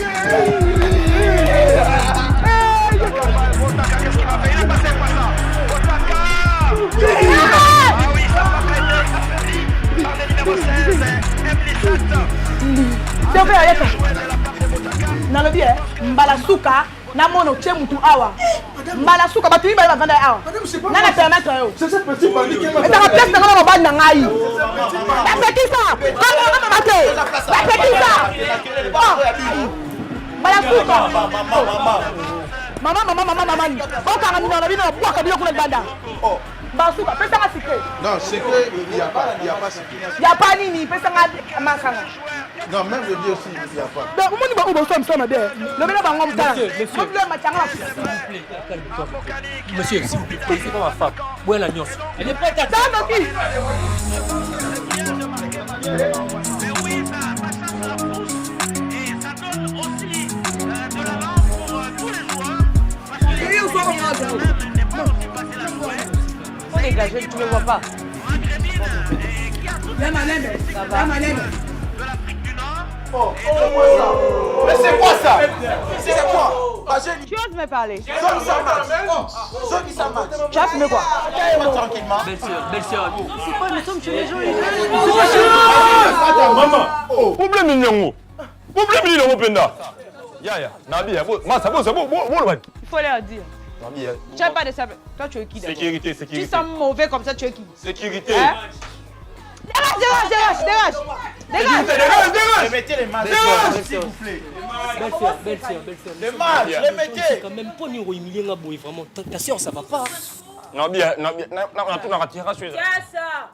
nalobi mbala suka na mono chemutu awa mbala suka batu ba vanda awa nana permettre yo c'est cette petite bandit qui m'a dans la place na ngalo ba na ngai la petite ça comment on va mater la petite ça mbala suka mama on ka ngana na bino kwa ka bino kuna banda Basuka, pesa nga secret. Non, secret, il n'y a pas secret. Il n'y a pas nini, pesa nga masanga. Non, même le Dieu aussi, il n'y a pas. Donc, on va où nous sommes bien. Le mena va ngom ta. Monsieur, s'il vous plaît, c'est pas ma femme. Où est la nuance? Elle est prête à tout. Dégagé, tu ne me vois pas. Mais c'est quoi ça? C'est quoi? Tu oses me parler? Tu as fumé quoi? Tranquillement. Belle-sœur. C'est pas, nous sommes chez les gens. Maman, oublie mignon. Oublie mignon, Penda. Ya, Nabi, il faut leur dire. Tu n'as pas de ça. Toi, tu es qui d'abord? Sécurité. Tu sens mauvais comme ça, tu es qui? Sécurité. Hein? Dégage. Remettez les masques, s'il vous plaît. Belle sœur. Les masques, les mettez. Quand même, pas nous humilier, vraiment. Ta sœur, ça va pas. Non, bien. On a tout dans la tirage. Tiens ça.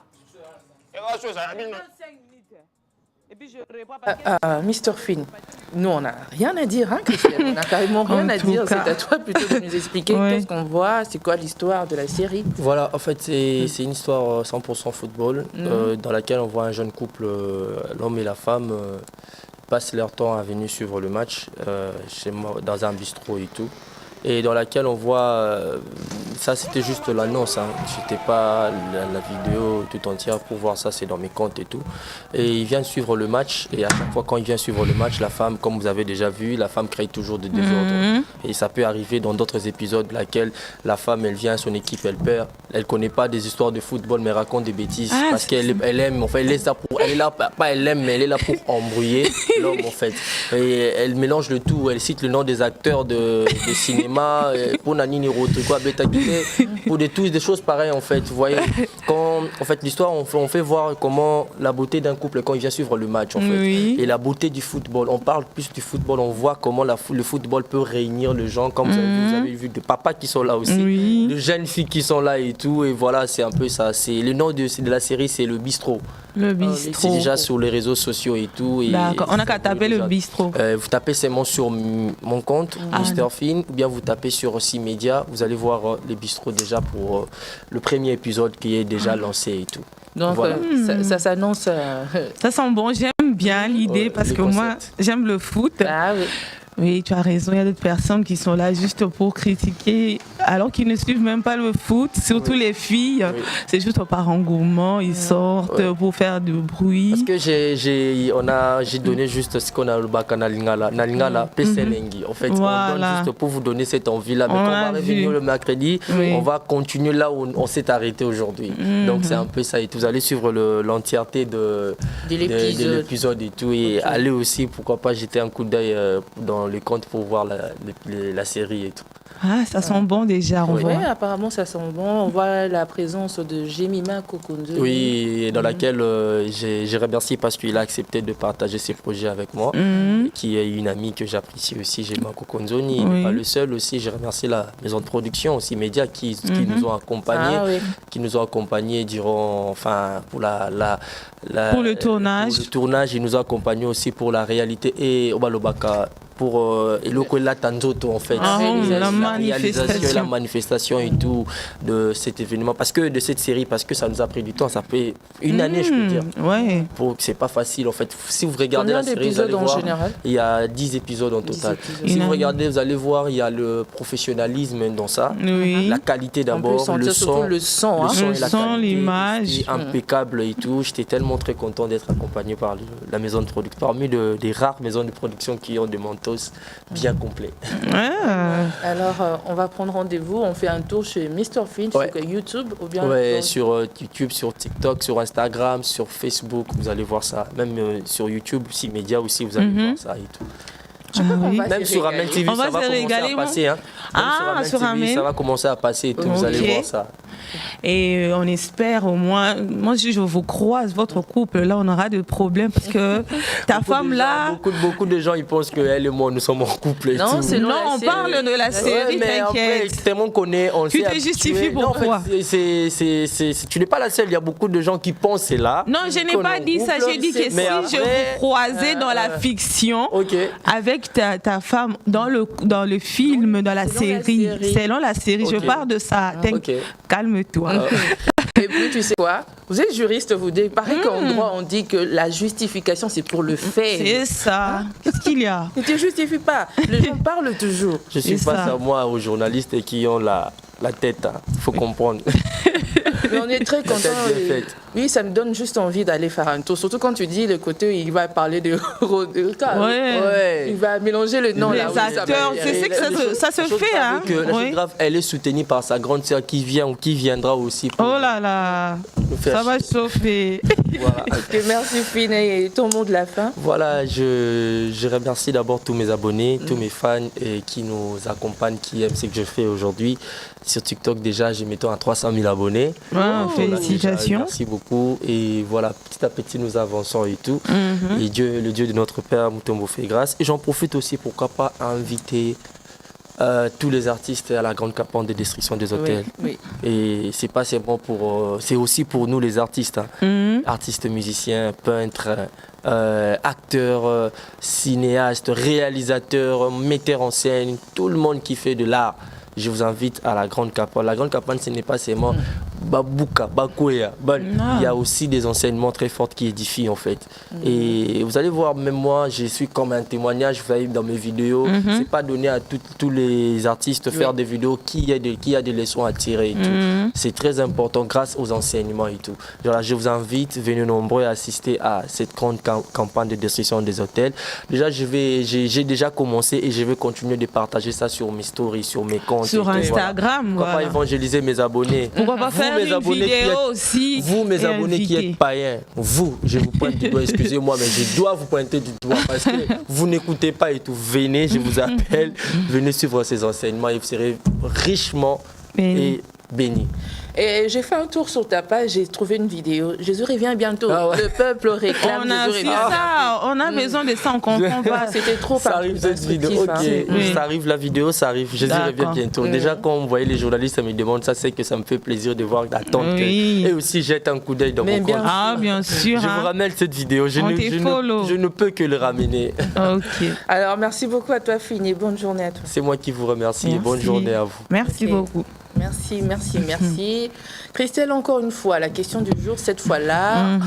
Et puis je réponds parce que... Mr. Finn, nous on n'a rien à dire, hein, Christelle. On n'a carrément rien à dire. C'est à toi plutôt de nous expliquer qu'est-ce qu'on voit, c'est quoi l'histoire de la série. Voilà, en fait, c'est une histoire 100% football dans laquelle on voit un jeune couple, l'homme et la femme, passent leur temps à venir suivre le match chez moi, dans un bistrot et tout. Et dans laquelle on voit, ça c'était juste l'annonce, hein. J'étais pas la vidéo tout entière pour voir ça, c'est dans mes comptes et tout. Et il vient suivre le match, et à chaque fois quand il vient suivre le match, la femme, comme vous avez déjà vu, la femme crée toujours des désordres. Et ça peut arriver dans d'autres épisodes, laquelle la femme, elle vient, son équipe, elle perd, elle connaît pas des histoires de football, mais raconte des bêtises, parce qu'elle aime, enfin elle est là pour, elle aime, mais elle est là pour embrouiller l'homme en fait. Et elle mélange le tout, elle cite le nom des acteurs de cinéma, pour Nanini quoi, pour des choses pareilles en fait. Vous voyez, quand en fait l'histoire on fait voir comment la beauté d'un couple quand il vient suivre le match en fait, et la beauté du football. On parle plus du football, on voit comment le football peut réunir les gens, comme vous avez vu des papas qui sont là aussi, de jeunes filles qui sont là et tout. Et voilà, c'est un peu ça. C'est le nom de la série, c'est le bistrot. Le bistrot. C'est déjà sur les réseaux sociaux et tout. D'accord. On n'a qu'à taper le bistrot. Vous tapez seulement sur mon compte, Mr. Finn, ou bien vous tapez sur C-Media, vous allez voir les bistrots déjà pour le premier épisode qui est déjà lancé et tout. Donc voilà. Ça s'annonce. Ça sent bon, j'aime bien l'idée parce que moi j'aime le foot. Ah oui. Oui, tu as raison, il y a d'autres personnes qui sont là juste pour critiquer alors qu'ils ne suivent même pas le foot, surtout les filles. C'est juste par engouement, ils sortent pour faire du bruit. Parce que j'ai donné juste ce qu'on a le bac à Nalingala, Peselengi. En fait, on donne juste pour vous donner cette envie-là. Mais quand on va revenir le mercredi, on va continuer là où on s'est arrêté aujourd'hui. Donc c'est un peu ça. Et vous allez suivre l'entièreté de l'épisode et tout. Et aller aussi, pourquoi pas, jeter un coup d'œil dans les comptes pour voir la série et tout. Ah, ça sent bon déjà, on voit. Oui, apparemment ça sent bon. On voit la présence de Jemima Kokondo. Oui, dans laquelle j'ai remercié parce qu'il a accepté de partager ses projets avec moi, qui est une amie que j'apprécie aussi, Jemima Kokondo. Il n'est pas le seul aussi. J'ai remercié la maison de production aussi, Média, qui nous ont accompagnés, durant, enfin, pour pour le tournage. Pour le tournage, ils nous ont accompagnés aussi pour la réalité et Obalobaka. Pour Elokola Tanzoto en fait, la réalisation et la manifestation et tout de cet événement, parce que de cette série, parce que ça nous a pris du temps, ça fait une année je peux dire. C'est pas facile en fait. Si vous regardez la série, vous allez voir, il y a 10 épisodes en total. Si vous regardez, vous allez voir, il y a le professionnalisme dans ça, la qualité d'abord, le son, l'image, impeccable et tout. J'étais tellement très content d'être accompagné par la maison de production, parmi des rares maisons de production qui ont des mentors bien complets. Alors, on va prendre rendez-vous, on fait un tour chez Mr. Finn sur YouTube ou bien sur YouTube, sur TikTok, sur Instagram, sur Facebook, vous allez voir ça. Même sur YouTube, C-Media aussi, vous allez voir ça et tout. Même sur Amel TV, ça va commencer à passer. Hein. Sur Amel TV, ça va commencer à passer et tout, vous allez voir ça. Et on espère au moins, moi si je vous croise, votre couple, là on aura des problèmes parce que ta femme là... Beaucoup de gens ils pensent qu'elle et moi nous sommes en couple et tout. Non, on parle de la série, t'inquiète. Tellement qu'on est... Tu te justifies pourquoi? Tu n'es pas la seule, il y a beaucoup de gens qui pensent c'est là. Non, je n'ai pas dit ça, j'ai dit que si je vous croisais dans la fiction avec ta femme dans le film, dans la série, selon la série, je parle de ça, calme-toi. Et puis tu sais quoi, vous êtes juriste, vous dites, pareil qu'en droit on dit que la justification c'est pour le fait. C'est ça. Qu'est-ce qu'il y a? Ne te justifie pas, les gens parlent toujours. Je suis face à moi aux journalistes qui ont la tête, faut comprendre. Mais on est très contents. Oui, ça me donne juste envie d'aller faire un tour. Surtout quand tu dis le côté où il va parler de il va mélanger le nom. Les là, acteurs, c'est que ça se fait. Hein. La chose grave, elle est soutenue par sa grande sœur qui vient ou qui viendra aussi. Oh là là, ça va chauffer. Voilà. Okay, merci Fine, et ton mot de la fin. Voilà, je remercie d'abord tous mes abonnés, tous mes fans qui nous accompagnent, qui aiment ce que je fais aujourd'hui. Sur TikTok déjà, j'ai mettons à 300 000 abonnés. Félicitations. Déjà, merci beaucoup. Et voilà, petit à petit, nous avançons et tout. Et Dieu, le Dieu de notre Père, Mutombo fait grâce. Et j'en profite aussi, pourquoi pas, à inviter tous les artistes à la grande campagne de destruction des hôtels. Oui. Et c'est pas seulement pour... c'est aussi pour nous les artistes. Hein. Artistes, musiciens, peintres, acteurs, cinéastes, réalisateurs, metteurs en scène, tout le monde qui fait de l'art. Je vous invite à la grande campagne. La grande campagne, ce n'est pas seulement Babouka, Bakoya. Il y a aussi des enseignements très forts qui édifient en fait. Et vous allez voir, même moi, je suis comme un témoignage, vous voyez dans mes vidéos. C'est pas donné à tous les artistes de faire des vidéos qui a des leçons à tirer et tout. C'est très important grâce aux enseignements et tout. Voilà, je vous invite, venez nombreux à assister à cette grande campagne de destruction des hôtels. Déjà, j'ai déjà commencé et je vais continuer de partager ça sur mes stories, sur mes comptes. Sur Instagram, Pourquoi pas évangéliser mes abonnés? Pourquoi pas faire une vidéo aussi? Vous, mes abonnés qui êtes païens, vous, je vous pointe du doigt, excusez-moi, mais je dois vous pointer du doigt parce que vous n'écoutez pas et tout. Venez, je vous appelle, venez suivre ces enseignements et vous serez richement bénis. Et j'ai fait un tour sur ta page, j'ai trouvé une vidéo. Jésus revient bientôt. Le peuple réclame. On a besoin de ça, on comprend pas. C'était trop ça arrive cette vidéo. Ça arrive la vidéo, ça arrive. Jésus revient bientôt. Déjà quand vous voyez les journalistes me demandent ça, c'est que ça me fait plaisir de voir d'attendre. Et aussi jette un coup d'œil dans mon compte. Ah bien sûr. Je vous ramène cette vidéo. Je ne peux que le ramener. Ok. Alors merci beaucoup à toi Fine et bonne journée à toi. C'est moi qui vous remercie et bonne journée à vous. Merci beaucoup. Merci. Christelle, encore une fois, la question du jour, cette fois-là,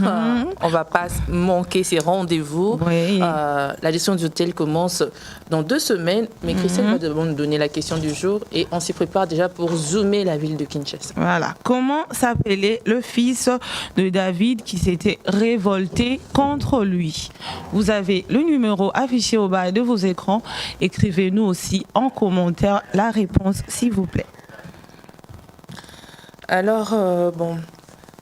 on ne va pas manquer ces rendez-vous. La gestion du hôtel commence dans 2 semaines, mais Christelle va nous donner la question du jour et on s'y prépare déjà pour zoomer la ville de Kinshasa. Voilà. Comment s'appelait le fils de David qui s'était révolté contre lui? Vous avez le numéro affiché au bas de vos écrans. Écrivez-nous aussi en commentaire la réponse, s'il vous plaît. Alors,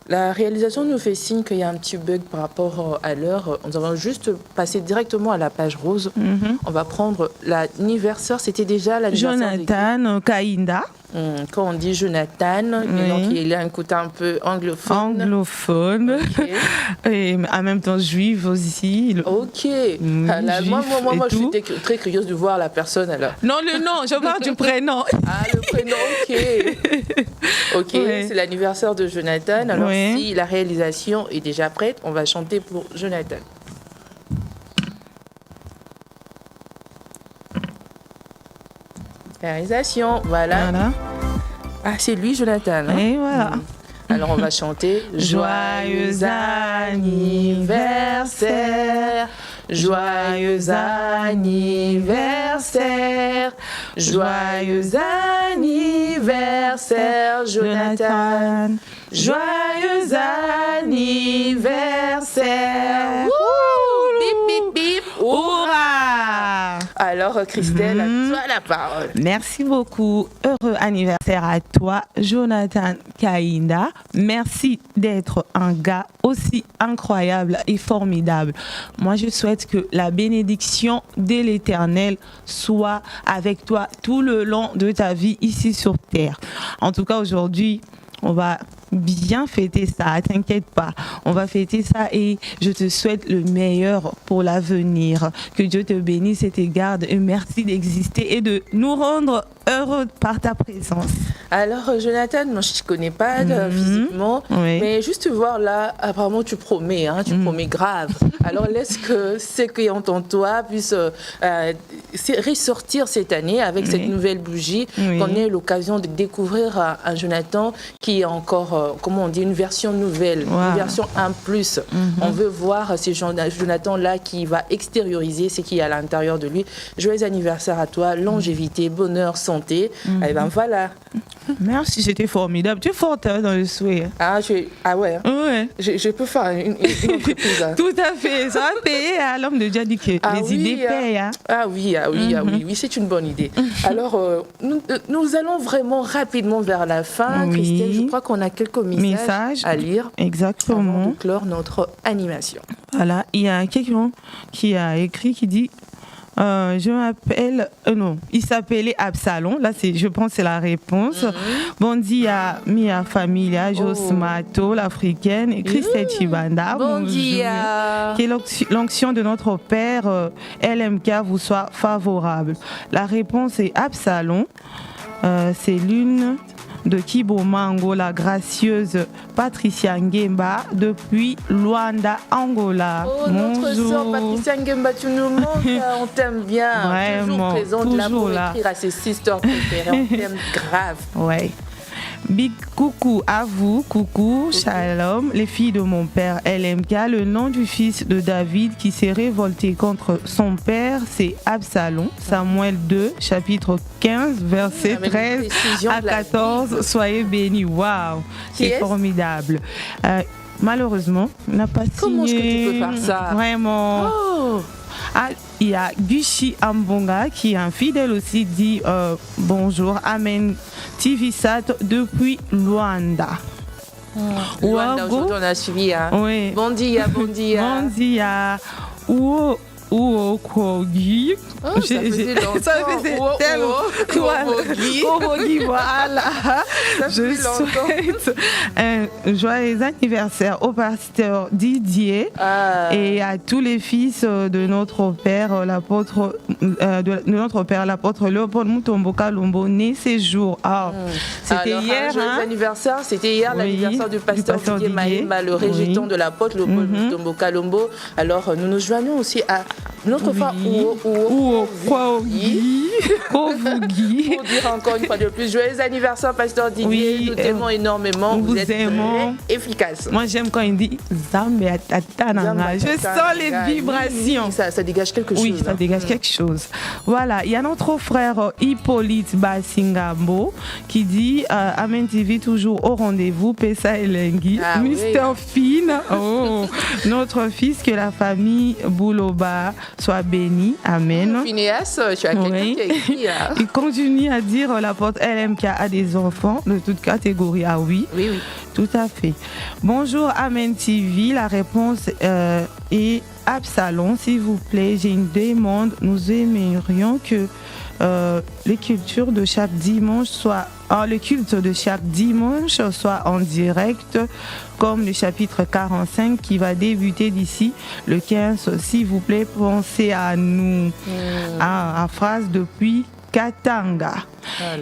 la réalisation nous fait signe qu'il y a un petit bug par rapport à l'heure. Nous avons juste passé directement à la page rose. On va prendre l'anniversaire. C'était déjà l'anniversaire Jonathan Kainda. Quand on dit Jonathan, donc il a un côté un peu anglophone. Et en même temps juif aussi. Ok. Moi je suis très curieuse de voir la personne. Alors. Non, le nom, je parle du prénom. Ah, le prénom, ok. C'est l'anniversaire de Jonathan. Alors si la réalisation est déjà prête, on va chanter pour Jonathan. Réalisation, voilà. Ah, c'est lui, Jonathan. Et voilà. Alors, on va chanter Joyeux anniversaire, joyeux anniversaire, joyeux anniversaire, Jonathan. Joyeux anniversaire. Bip, bip, bip. Hourra! Alors, Christelle, à toi la parole. Merci beaucoup. Heureux anniversaire à toi, Jonathan Kainda. Merci d'être un gars aussi incroyable et formidable. Moi, je souhaite que la bénédiction de l'Éternel soit avec toi tout le long de ta vie ici sur Terre. En tout cas, aujourd'hui, on va bien fêter ça, t'inquiète pas. On va fêter ça et je te souhaite le meilleur pour l'avenir. Que Dieu te bénisse et te garde et merci d'exister et de nous rendre heureux par ta présence. Alors, Jonathan, moi, je ne te connais pas physiquement, mais juste te voir là, apparemment, tu promets, tu promets grave. Alors, laisse que ce qui est en toi puisse ressortir cette année avec cette nouvelle bougie, qu'on ait l'occasion de découvrir un Jonathan qui est encore, comment on dit, une version nouvelle, une version 1+. On veut voir ce Jonathan-là qui va extérioriser ce qui est à l'intérieur de lui. Joyeux anniversaire à toi, longévité, bonheur, santé. santé. Et ben voilà. Merci, c'était formidable. Tu es forte dans le souhait. Ah ouais. Ouais. Je peux faire une entreprise. Tout à fait. Ça va payer. L'homme de Dieu dit que les idées payent. Hein. Ah oui, c'est une bonne idée. Alors, nous allons vraiment rapidement vers la fin. Christelle, je crois qu'on a quelques messages à lire. Exactement. Avant de clore notre animation. Voilà, il y a quelqu'un qui a écrit qui dit je m'appelle non, il s'appelait Absalom. Là, je pense que c'est la réponse. Bon dia mia familia Josmato l'africaine et Christelle Chibanda. Bon dia. Que l'onction de notre père LMK vous soit favorable. La réponse est Absalom. C'est l'une de Kiboma, Angola, gracieuse Patricia Ngemba depuis Luanda, Angola. Oh, notre sœur Patricia Ngemba, tu nous manques, on t'aime bien. Vraiment, toujours présente là pour là. écrire à ses sisters préférées, on t'aime grave. Ouais. Big coucou à vous, coucou, shalom, les filles de mon père LMK. Le nom du fils de David qui s'est révolté contre son père, c'est Absalom. Samuel 2, chapitre 15, verset 13 à 14. Soyez bénis. Waouh, c'est formidable. Malheureusement, on n'a pas signé. Comment est-ce que tu peux faire ça? Vraiment. Oh. Ah, il y a Gushi Ambonga qui est un fidèle aussi, dit bonjour, Amen TV Sat depuis Luanda. Luanda, aujourd'hui on a suivi. Hein. Oui. Bon dia, bon dia. Bon dia. Kogi. Ça faisait longtemps. Voilà. Je souhaite un joyeux anniversaire au pasteur Didier et à tous les fils de notre père, l'apôtre Léopold Mutombo Kalombo, né ces jours. C'était hier. Joyeux anniversaire, c'était hier l'anniversaire du pasteur Didier Maïma, le régent de l'apôtre Léopold Mutombo Kalombo. Alors nous nous joignons aussi à notre frère Ovogi. Pour dire encore une fois de plus, joyeux anniversaire, pasteur Didier. Nous t'aimons énormément. Vous êtes très efficace. Moi, j'aime quand il dit Zambé Atatananga. Je sens les vibrations. Ça dégage quelque chose. Oui, ça dégage quelque chose. Voilà, il y a notre frère Hippolyte Basingambo qui dit Amen TV toujours au rendez-vous. Pessa Elengi. Mr. Finn. Notre fils, que la famille Bouloba soit bénie. Amen. Phineas, tu as quelqu'un qui a écrit. Il continue à dire l'apôtre LMK a des enfants de toute catégorie. Ah oui. Oui. Tout à fait. Bonjour Amen TV. La réponse est Absalom, s'il vous plaît. J'ai une demande. Nous aimerions que le culte de chaque dimanche soit en direct, comme le chapitre 45 qui va débuter d'ici le 15. S'il vous plaît, pensez à nous. À phrase depuis Katanga.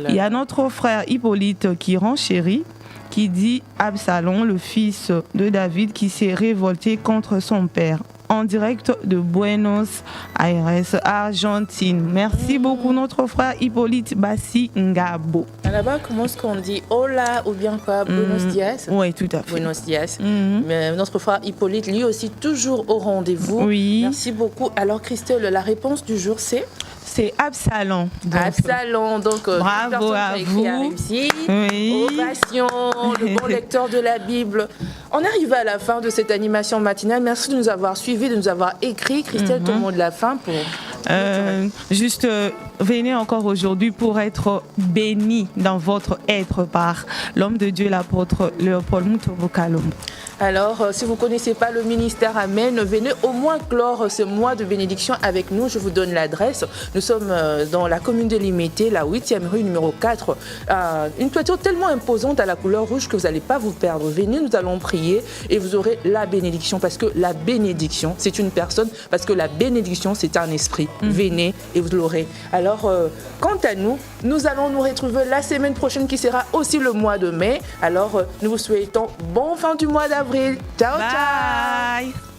Il y a notre frère Hippolyte qui renchérit, qui dit Absalom, le fils de David qui s'est révolté contre son père. En direct de Buenos Aires, Argentine. Merci beaucoup notre frère Hippolyte Bassi Ngabo. Là-bas, comment est-ce qu'on dit hola ou bien pas Buenos dias? Oui, tout à fait. Buenos dias. Mais notre frère Hippolyte, lui aussi, toujours au rendez-vous. Oui. Merci beaucoup. Alors Christelle, la réponse du jour, c'est Absalom. Absalom, donc bravo à vous. Ovation, le bon lecteur de la Bible. On arrive à la fin de cette animation matinale. Merci de nous avoir suivis, de nous avoir écrit. Christelle, ton mot de la fin pour... Juste venez encore aujourd'hui pour être béni dans votre être par l'homme de Dieu, l'apôtre Léopold Mutombo Kalombo. Alors, si vous ne connaissez pas le ministère Amen, venez au moins clore ce mois de bénédiction avec nous. Je vous donne l'adresse. Nous sommes dans la commune de Limité, la 8e rue numéro 4. Une toiture tellement imposante à la couleur rouge que vous n'allez pas vous perdre. Venez, nous allons prier et vous aurez la bénédiction. Parce que la bénédiction, c'est une personne. Parce que la bénédiction, c'est un esprit. Venez et vous l'aurez. Alors, quant à nous, nous allons nous retrouver la semaine prochaine qui sera aussi le mois de mai. Alors, nous vous souhaitons bon fin du mois d'avril. Ciao, ciao.